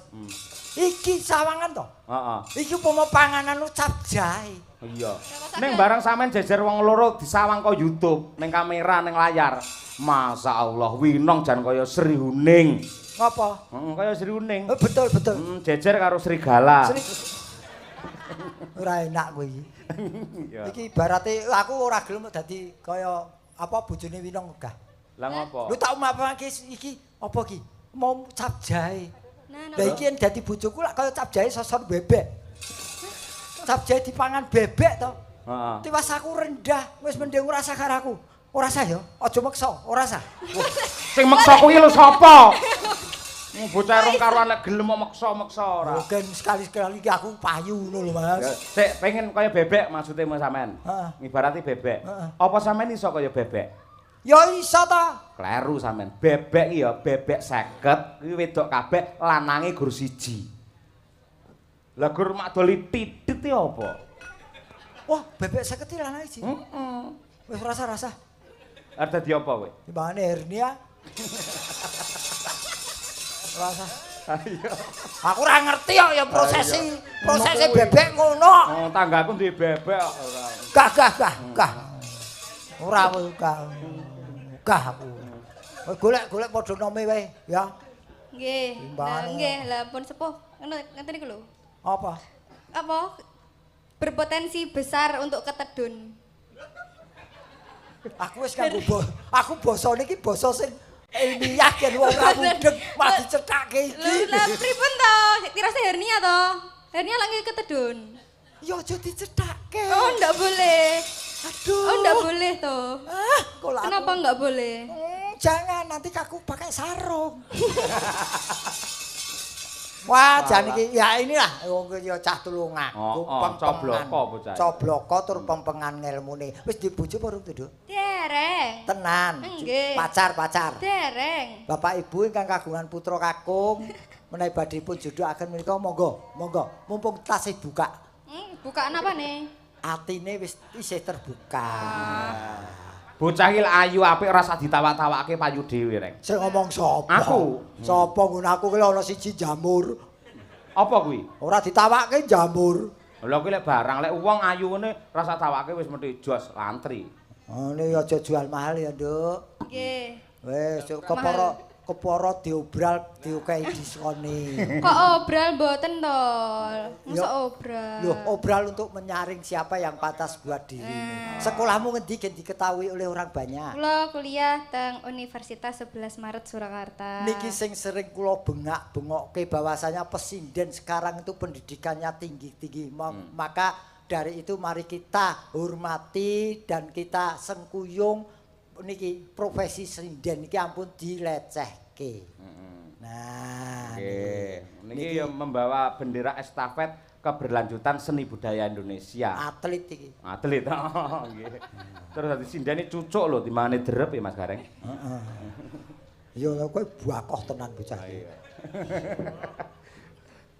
Iki sawangan to? Heeh. Iki upama panganan ucap jahe. Iya. Ning bareng sampean jejer wong loro disawang kok YouTube, ning kamera, ning layar. Masya Allah, Winong jan kaya Sri Huning. Ngapa? Kaya Sri Huning. Betul. Jejer karo Serigala. Ora enak kowe iki. Iki ibarate aku ora gelem dadi kaya apa bojone Winong megah. Lah ngopo? Lu tak omapake iki apa iki? Mau cap jahe. Lah iki yen dadi bojoku lak kaya cap jahe sosor bebek. Cap jahe dipangan bebek to. Heeh. Tiwas aku rendah, wis mending ora sah karo aku. Ora sah ya, aja meksa, ora sah. Sing meksa kuwi lho sapa? Bocah rong karuan lek gelem meksa-meksa ora. Mungkin sekali-sekali iki aku payu ngono lho, Mas. Sik pengen kaya bebek maksude sampean. Heeh. Ngibarati bebek. Apa sampean iso kaya bebek? Ya iso ta. Kleru sampean. Bebek iki ya bebek 50, kuwi wedok kabeh lanange gur siji. Lah gur mak doli titit ya apa? Wah, bebek 50 lanang siji. Heeh. Wis rasa-rasa. Arep dadi apa kowe? Timbangane hernia. Rasa. Ayo. Aku ora ngerti kok ya prosesi bebek ngono. Oh, tanggaku duwe bebek ora. Gah. Ora gah aku. Golek-golek padha nome wae ya. Nggih. Nggih, lah pun sepuh. Ngeten niku lho. Apa? Berpotensi besar untuk ketedun. Aku wis nganggo aku basane iki basa sing ilmiah kan wong ora mudeng mati cethake iki. Lah pripun to? Tirase hernia to? Hernia lagi ketedun. Ya aja dicethake. Oh, ndak boleh. Aduh. Oh, ndak boleh toh. Kenapa nggak boleh? Jangan, nanti aku pakai sarung. Wah, jan iki ya inilah wong ya cah tulung aku cobloko bocah. Cobloko tur pempengan ngelmune. Wis dibojo apa urung to, Duk? Dereng. Tenan. Nggih. Pacar. Dereng. Bapak Ibu ingkang kagungan putra kakung menawi badhe pun jodohaken menika monggo, mumpung tasih buka. Bukaan apa nih? Atine wis isih terbuka. Bocah iki ayu apik ora usah ditawak-tawakke payu dhewe rek. Sing ngomong sapa? Aku. Sapa ngono aku ki ana siji jamur. Apa kuwi? Ora ditawakke jamur. Lha kuwi lek barang lek wong ayu ngene ora usah tawakke wis mesti jos lantri. Ngene ya aja jual mahal ya, Nduk. Nggih. Wis kepara diobral diukehi diskone. Kok obral mboten to? Masa obral? Loh, obral untuk menyaring siapa yang pantas buat dirimu. Sekolahmu ngendi gen diketahui oleh orang banyak? Kula kuliah teng Universitas 11 Maret Surakarta. Niki sing sering kula bengak-bengokke bahwasanya presiden sekarang itu pendidikannya tinggi-tinggi. Maka dari itu mari kita hormati dan kita sengkuyung niki profesi sinden niki ampun dilecehke. Nah, niki ya membawa bendera estafet keberlanjutan seni budaya Indonesia. Atlet iki. Atlet. Oh, nggih. Terus dadi sindene cucuk lho timane derep ya Mas Gareng. Heeh. Ya kowe bakoh tenan bocah iki.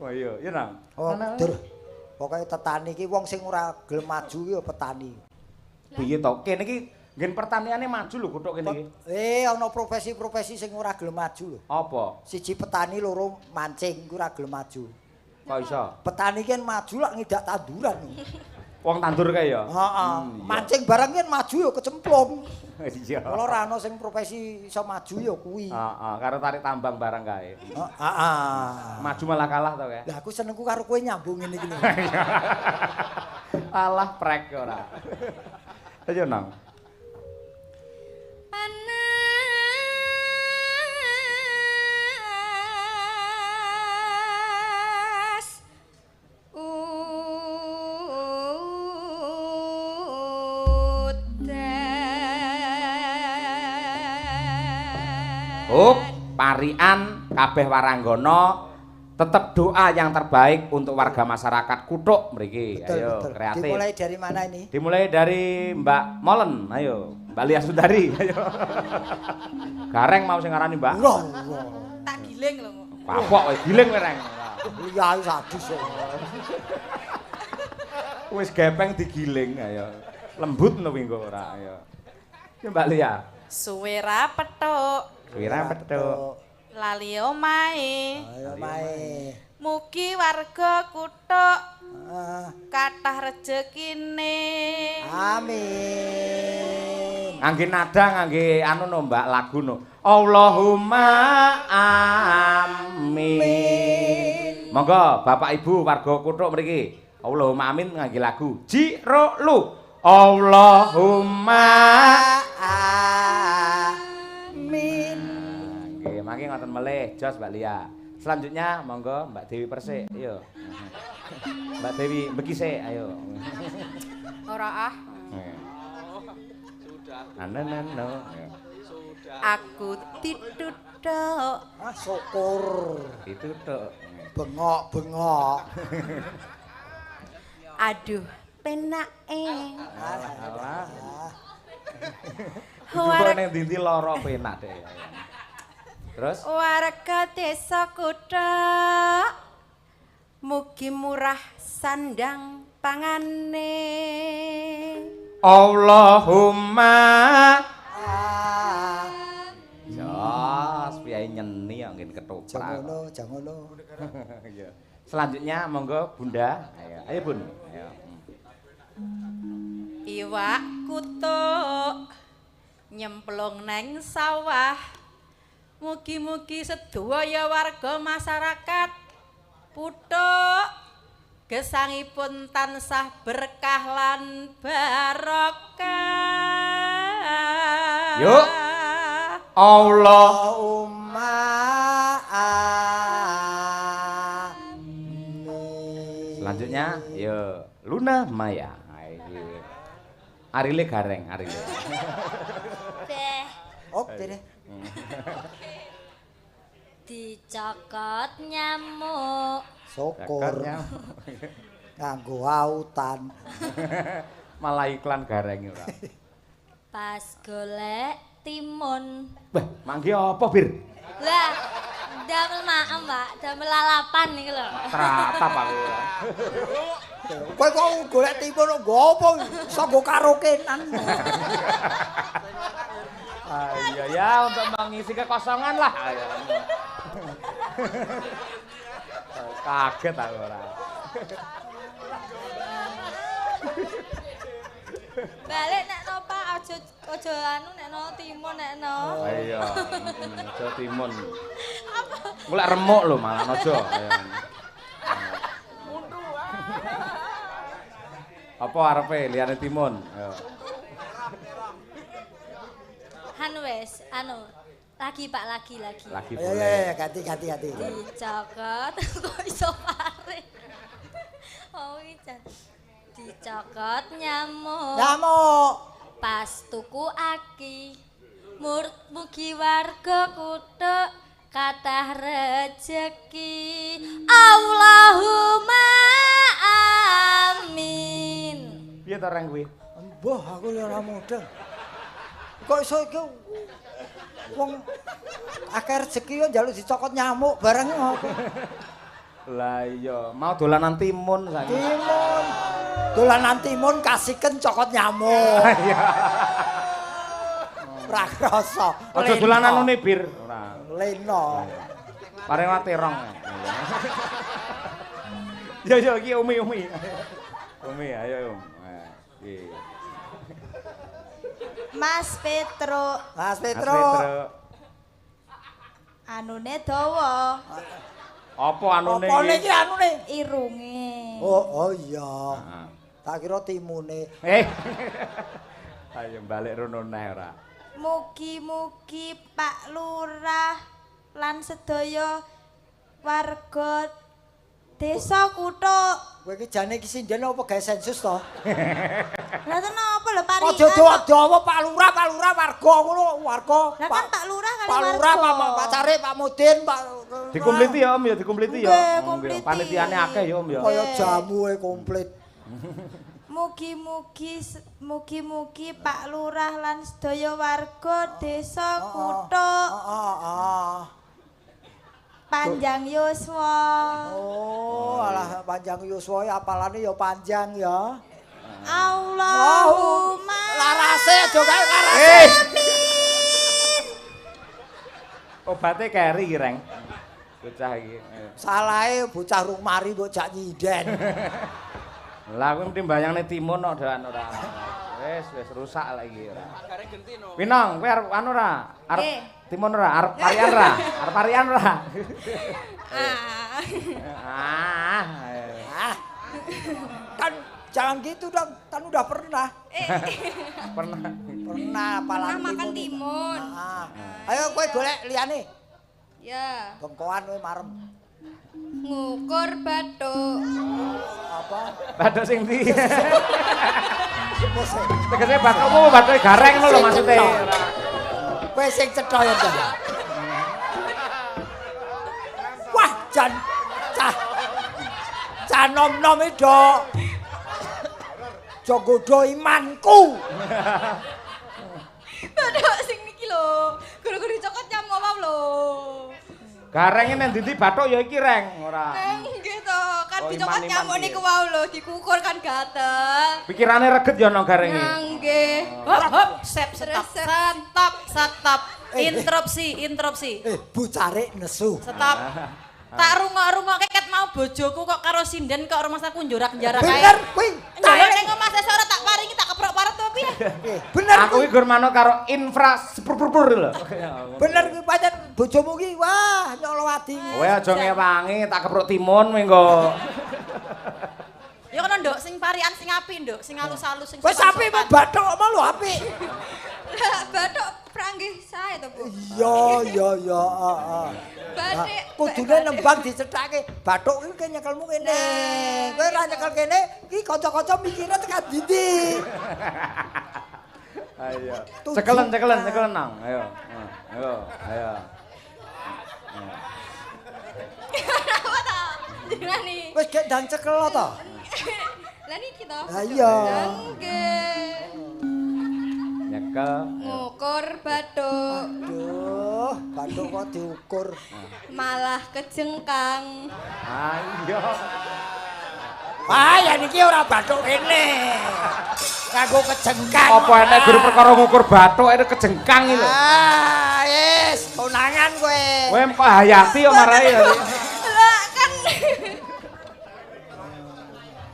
Oh iya, ya nang. Oh, dur. Pokoke tetani iki wong sing ora gelem maju ya petani. Piye to? Kene iki ngen pertaniane maju lho kuthuk kene iki. Ana profesi-profesi sing ora gelem maju lho. Apa? Siji petani, loro mancing, iku ora gelem maju. Kok iso? Petani kan maju lak ngidak tanduran. Wong tandur kae ya. Heeh. Mancing barang kan maju ya kecemplung. Iya. Kalau ora ana sing profesi iso maju ya kuwi. Heeh, karo tarik tambang barang kae. Heeh. Maju malah kalah to kae. Lah aku senengku karo kowe nyambung ngene iki lho. Alah prek ora. Ayo nang. Parian kabeh waranggana tetap doa yang terbaik untuk warga masyarakat Kuthuk mriki. Ayo betul. kreatif. Dimulai dari mana ini? Dimulai dari Mbak Molen, ayo. Mbak Lia Sundari, ayo. Gareng mau sing ngarani, Mbak. Tak giling lho. Kapok kowe giling Reng. Iya sadis. Wis gepeng digiling, ayo. Lembut no wingko ora, ayo. Ki Mbak Lia. Suwe ra petuk. Wira petuk. Lali omahe. Ayo mae. Mugi warga Kuthuk kathah rejekine. Amin. Ngangge nada ngangge anu no Mbak lagu no. Allahumma amin. Monggo Bapak Ibu warga Kuthuk mriki. Allahumma amin ngangge lagu Jiro Lu. Allahumma amin. Nggih, mangke ngoten melih jos Mbak Lia. Selanjutnya monggo Mbak Dewi Persik, ayo. Mbak Dewi Bekise, ayo. Ora ah. Sudah. Ananano. Aku dituthuk. Syukur. Dituthuk. Bengok-bengok. Aduh, penake. Alah. Warga ning ndi lara penak deh. Terus warga desa Kuthuk mugi murah sandang pangane. Allahumma jos piye nyeni kok ngen ketoprak. Jangono. Iya. Selanjutnya monggo Bunda. Ayo Bun. Ayo. Iwak kutuk nyemplung neng sawah. Mugi-mugi sedaya warga masyarakat Kuthuk gesangipun tansah berkah lan barokah. Yuk. Allah. Allahumma amin. Selanjutnya, yo Luna Maya. Arile gareng, arile. Deh. Oke deh. Dicokot nyamuk. Syukur. Nganggo autan. Malah iklan gareng ora. Pas golek timun. Wah, mangke apa, Bir? Lah, damel maem, Pak. Damel lalapan iki lho. Teratap aku. Kowe kok golek timun nggo apa? Iso nggo karaokean. Iya ya, untuk mengisi kekosongan lah. Kaget aku ora. Balik nek no Pak, aja anu nek no timun nek no. Iya, aja timun. Golek remuk lho malah aja. Apa arepe liyane timun? Ayo. Anu, lagi Pak, lagi. Lagi Ya boleh. ganti. Dicokot kok iso pare. Oh iki dicokot nyamuk. Nyamuk. Pas tuku aki. Mugi warga kutuk kathah rejeki. Allahumma amin. Piye to reng kuwi? Mbah aku ya ora mudeng. Kok iso iki wong akeh rezeki yo njaluk dicokot nyamuk bareng ngopo. Lah iya, mau dolanan timun saiki. Timun. Dolanan timun kasihken cokot nyamuk. Iya. Ora krasa. Aja dolanan ngene, Bir. Ora. Leno. Paring ate rong. Yo iki Umi. Umi, ayo Om. Iki. Mas Petro, Mas Mas Petro. anune dawa, Apa anune Apa iki anune? irunge. Oh iya. Heeh. Tak kira timune. Ayo balik rono neh ora. Mugi-mugi Pak Lurah lan sedaya warga desa kutuk. Kowe iki jane iki sinden apa gawe sensus to? Lah ten apa lho parian? Aja dawa Pak Lurah warga ngono, warga. Lah kan Pak Lurah kali Pak Lurah, pacare Pak Mudin, Pak Dikumpliti ya Om ya, dikumpliti ya. Nggih, kumpliti. Panitiane akeh ya Om ya. kaya jamu komplit. Mugi-mugi Pak Lurah lan sedaya warga desa kutuk panjang yuswa. Oh, alah panjang yuswa apalane ya panjang ya. Allahumma Larase aja kae larase. Obate keri iki, Reng. Bocah iki. Salahe bocah rumari mbok jak nyinden. Lah kuwi mesti bayangne timun kok dan ora. Wis rusak lagi ora. Pinong, kowe arep anu ora? Arep timun ora? Arep parian ora? Arep parian ora? Kan jangan gitu dong, kan udah pernah. Pernah. Pernah apalan makan timun. Ayo kowe golek liyane. Ya, Bengkoan kowe marem. ngukur bathuk. Apa? Bathuk sing ndi? Tegese bathukmu bathuke gareng lho maksude. Kowe sing cetha ya, Mbak. Wah, jan cah nom-nom do. Jogodo imanku. Bathuk sing niki lho. Guru-guru dicokot nyamuk wae lho. Garenge nang ndi bathuk ya iki Reng, ora. Nggih to, kan Oh, dicokot iman-iman nyamuk piye? niku wae lho, dikukur kan gatel. Pikirane reget ya nang garenge. Nggih. Hop, stop. Interupsi. Bucare nesu. Stop. Tak rungok-rungokke ket mau bojoku kok karo sinden kok rumah saku njorak-njarak kae. Bener kuwi. Njaluk ning omah sesuk ora tak paringi tak keprok parut to piye? Bener Aku iki gur manut karo infrastruktur lho. Bener kuwi pancen bojomu ki wah nyolowati. Kowe aja ngewangi tak kepruk timun mengko. Ya kono nduk sing parian sing apik nduk, sing alus-alus sing Wis apik mau bathok mau lho apik. Lah bathuk pranggih sae to, Bu. Iya. Bathik Kudu kudune nembang dicethake. Bathuk iki nyekelmu kene. Kowe ora nyekel kene, iki kanca-kanca mikire tekan ndi. Ayo. Cekelen nang. Ayo. Ayo. Apa ta? Jenengane. Wis gek ndang cekel to. Lah niki to. Ha iya. Nggih. Nyekel. Ngukur bathuk. Aduh, bathuk kok diukur. Malah kejengkang. Ayo. Ah, ya niki ora bathuk kene. Kanggo kejengkang. Apa enek guru perkara ngukur bathuk ini kejengkang iki lho. Ah, wis, konangan kowe. Kowe kok hayati yo marai ya. Lah kan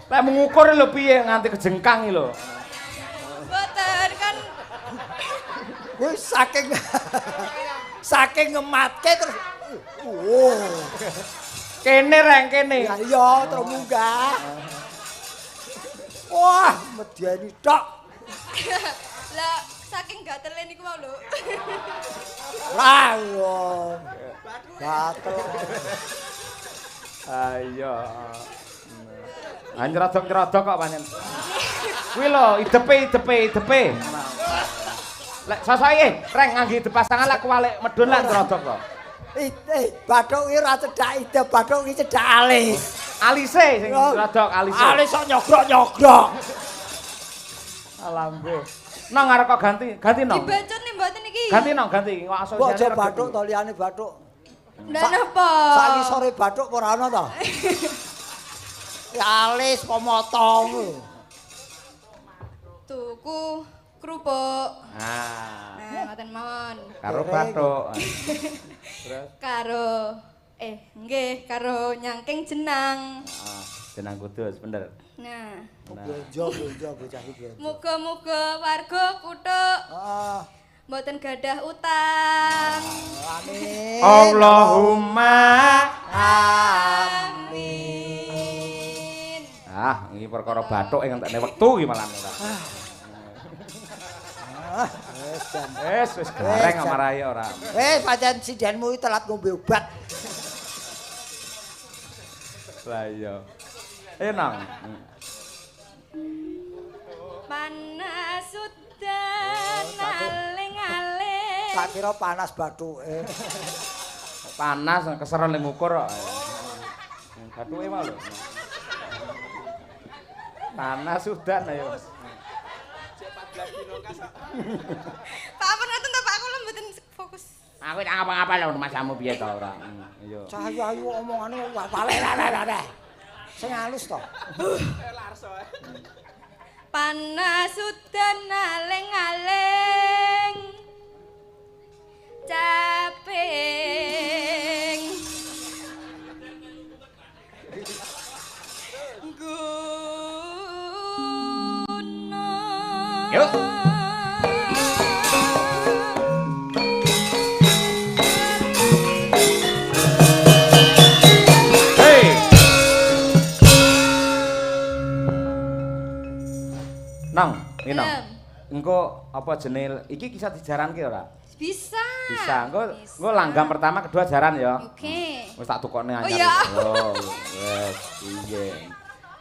Lek mengukur lho piye nganti kejengkang iki lho. boten kan Wis saking ngematke terus Kene reng kene. ya iya terus munggah. Wah, medeni tok. lah saking gatele niku mau lho. Lah yo. Gatel. Ayo. Nyrodok-nyrodok kok pancen. Kuwi lho idepe. Lek sasae reng ngangge pasangan lek kuwalik medun lan nyrodok kok. Bathuk iki ora cedhak ide, bathuk iki cedhak alis. Alise sing nyrodok alise. Alis kok nyogrok-nyogrok. Alambo. Nang arep kok ganti nang. Dibacut nih mboten iki. Ganti nang ganti. Kok Kok aja bathuk to liyane bathuk. Ndak napa? Saiki sore bathuk ora ana to? Ya alis pemotong. Tuku kerupuk. Nah, Ngoten mawon. karo bathuk. Karo nggih karo nyangking jenang. Jenang kudus bener. Nah, Blonjo bocah iki. muga-muga warga kuthuk Ah, mboten gadah utang. amin. Allahumma Amin. iki perkara bathuk entekne wektu iki malah. Wis gareng kok marai ora. Pancen sindenmu iki telat ngombe obat. Lah iya. Nang. Panas udan aling-aling. Tak kira panas bathuke. Panas keseren ning ngukur kok. Bathuke mau lho. Panas udan ayo. Pak apa ngoten to Pak kula mboten fokus. Aku tak ngapa-ngapa lho masamu piye to ora. Iya. Cahyu omongane wale. Sing halus to. Panas udan aling-aling. Caping. Gunung. Yuk. Nang, iki nang. Engko apa jenenge iki bisa dijaranke ora? Bisa. Bisa. Engko langgam pertama kedua jaran ya. Oke. Wis tak tukokne anyar. Oh iya. Oh, wes piye.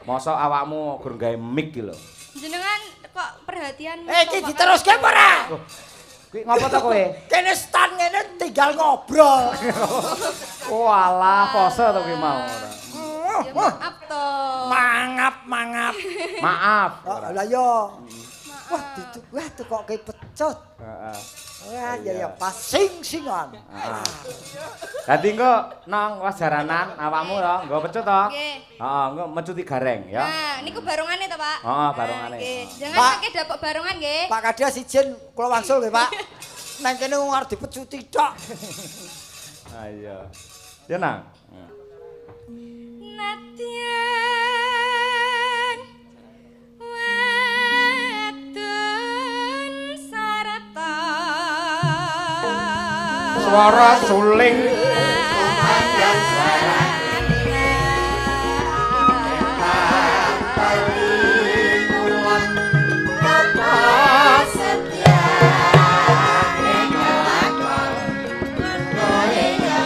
Mosok awakmu gur gawe mic iki lho. Jenengan kok perhatian Iki diteruske apa ora? Kuwi ngopo to kowe? Kene stand ngene tinggal ngobrol. Oh alah, pose to kuwi mau ora. Ya maaf to. Mangap. Maaf. Lah yo. Wah, tukoke pecut. Heeh. Wah, ya pasing-singan. Dadi engko nang wajaranan awakmu to, nggo pecut to? Nggih. Heeh, engko mecuti gareng ya. Nah, niku barongane to, Pak? Heeh, barongane. Nggih. Jangan Pak. pakai dapuk barongan nggih. Pak Kades izin kula wangsul nggih, Pak. Nang kene wong arep dipecuti tok. Ayo. Ya nang. Nadyan wadon sarata Suara suling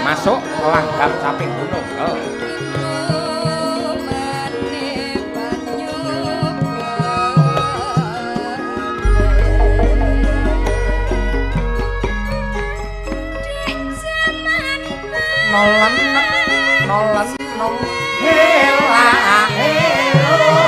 masuk langgam saping gunung. Oh. Nolan no hela helo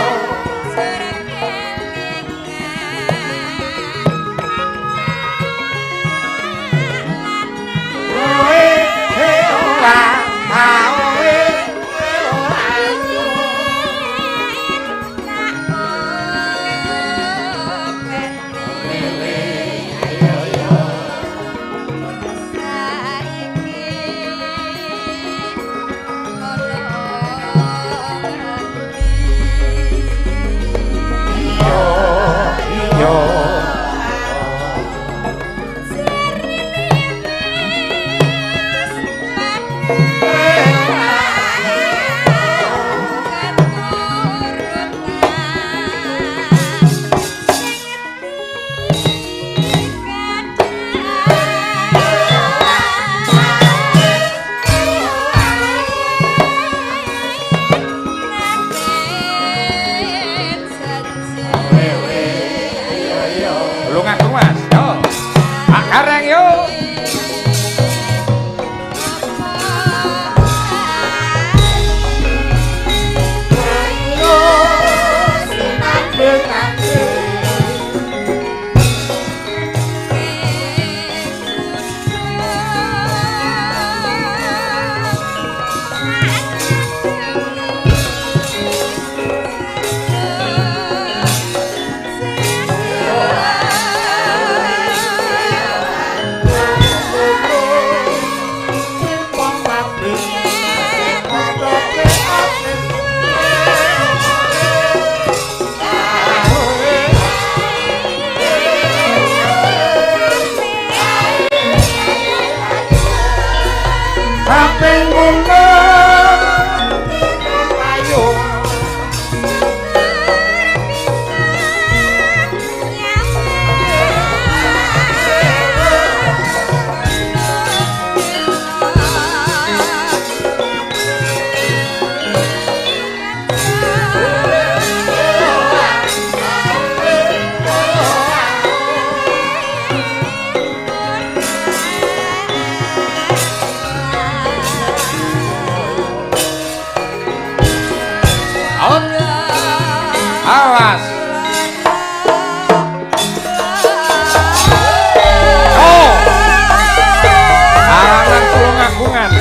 Awas. Oh. Arangan Tulungagungan.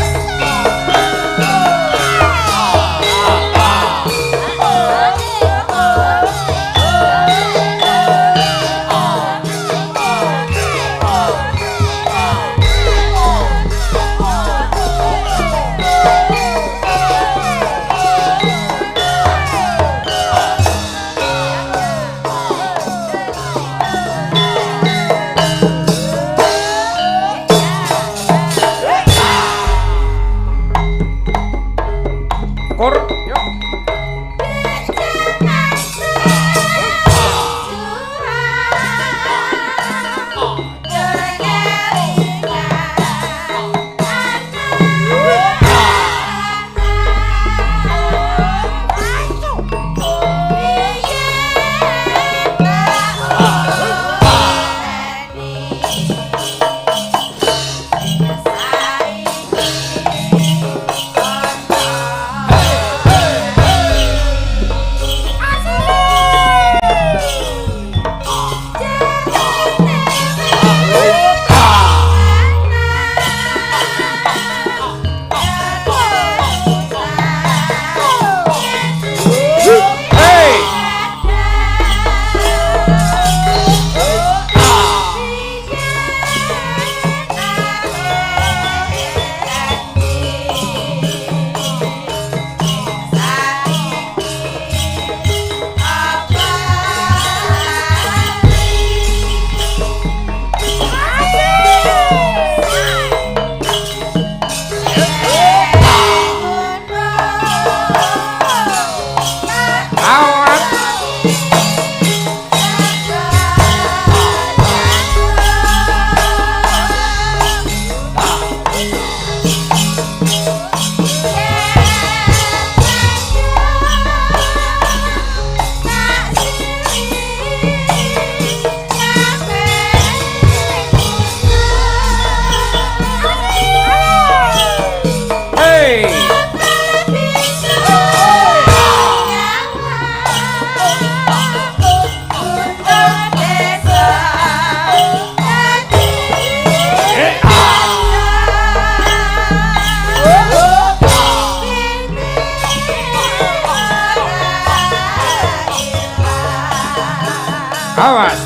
Awas.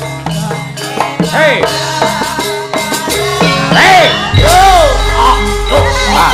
Hey. Hey. Yo. La.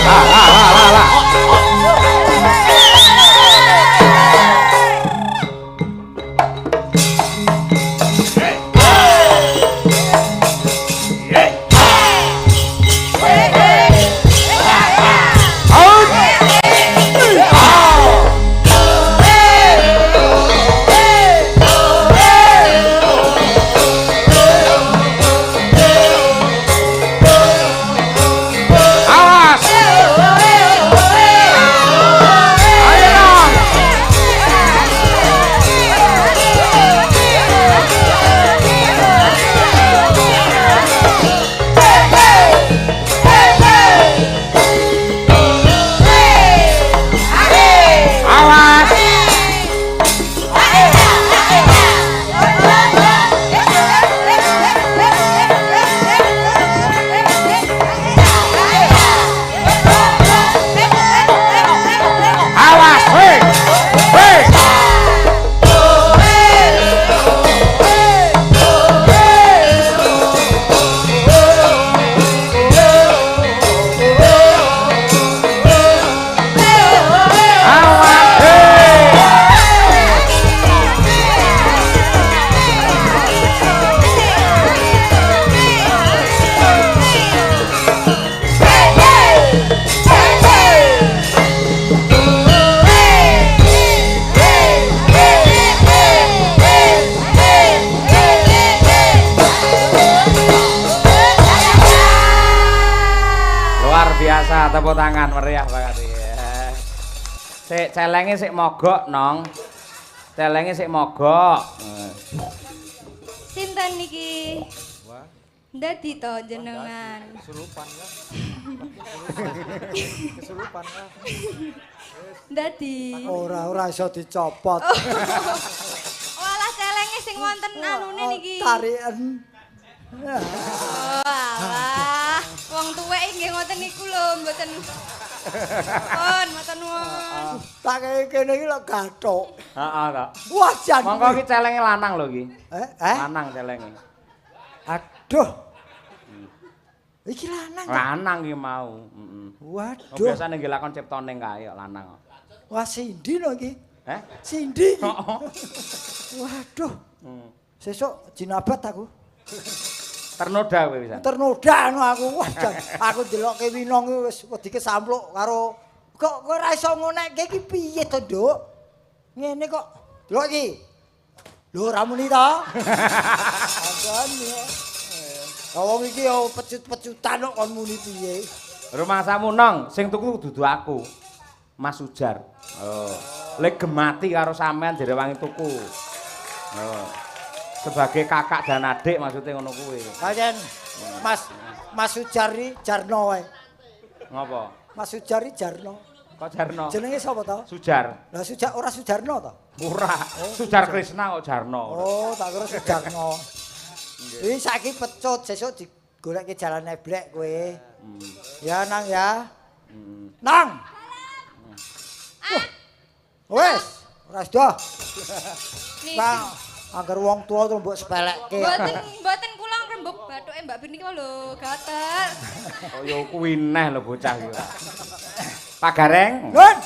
biasa, tepuk tangan meriah banget ya. Sik celenge sik mogok, Nong. Celenge sik mogok. Sinten niki? Dadi to jenengan. Kesurupan ya. Kesurupan ya. Dadi. Ora iso dicopot. Walah celenge sing wonten anune niki. Tarikan. Walah, wong tuwek nggih ngoten niku lho, mboten. Mboten nuwun. Tak kene iki lho gathuk. Heeh, Kak. Wah, jan. Monggo iki celenge lanang lho iki. Lanang celenge. Aduh. Iki lanang. Lanang iki mau, Waduh. Biasane nggih lakon ciptane kae kok lanang kok. Wah, Cindy lho iki. Cindy? Heeh. Waduh. Sesuk jinabat aku. Ternoda kowe bisa. Ternoda anu aku. Wah, aku ndelokke Winong wis wedi kesampluk karo kok ora iso ngonekke iki piye to, Nduk? Ngene kok. Delok iki. Lho, ora muni to? Agan ya. Wong iki yo pecut-pecutan kok kon muni piye? Rumah samu Nong, sing tuku dudu aku. Mas Ujar. Oh. Lek gemati karo sampean direwangi tuku. Oh. Sebagai kakak dan adik maksudnya ngono kuwi. Kalian Mas Sujari Jarno wae. Ngopo? Mas Sujari Jarno. Kok Jarno? Jenenge sapa to? Sujar. Lah ora Sujarno to? Ora. Sujar Krisna kok Jarno. Oh, tak kira Sujarno. Iki saiki pecut, sesuk digolekke jalan neblek kowe. Ya Nang ya. Nang. Wes, ora sedo. Nang, agar wong tua tuh mbok sepelekke. Mboten kula ngrembug bathuke Mbak Bir niki lho, gatel. Oh ya kuwi neh lho bocah iki. Pak Gareng. Nun.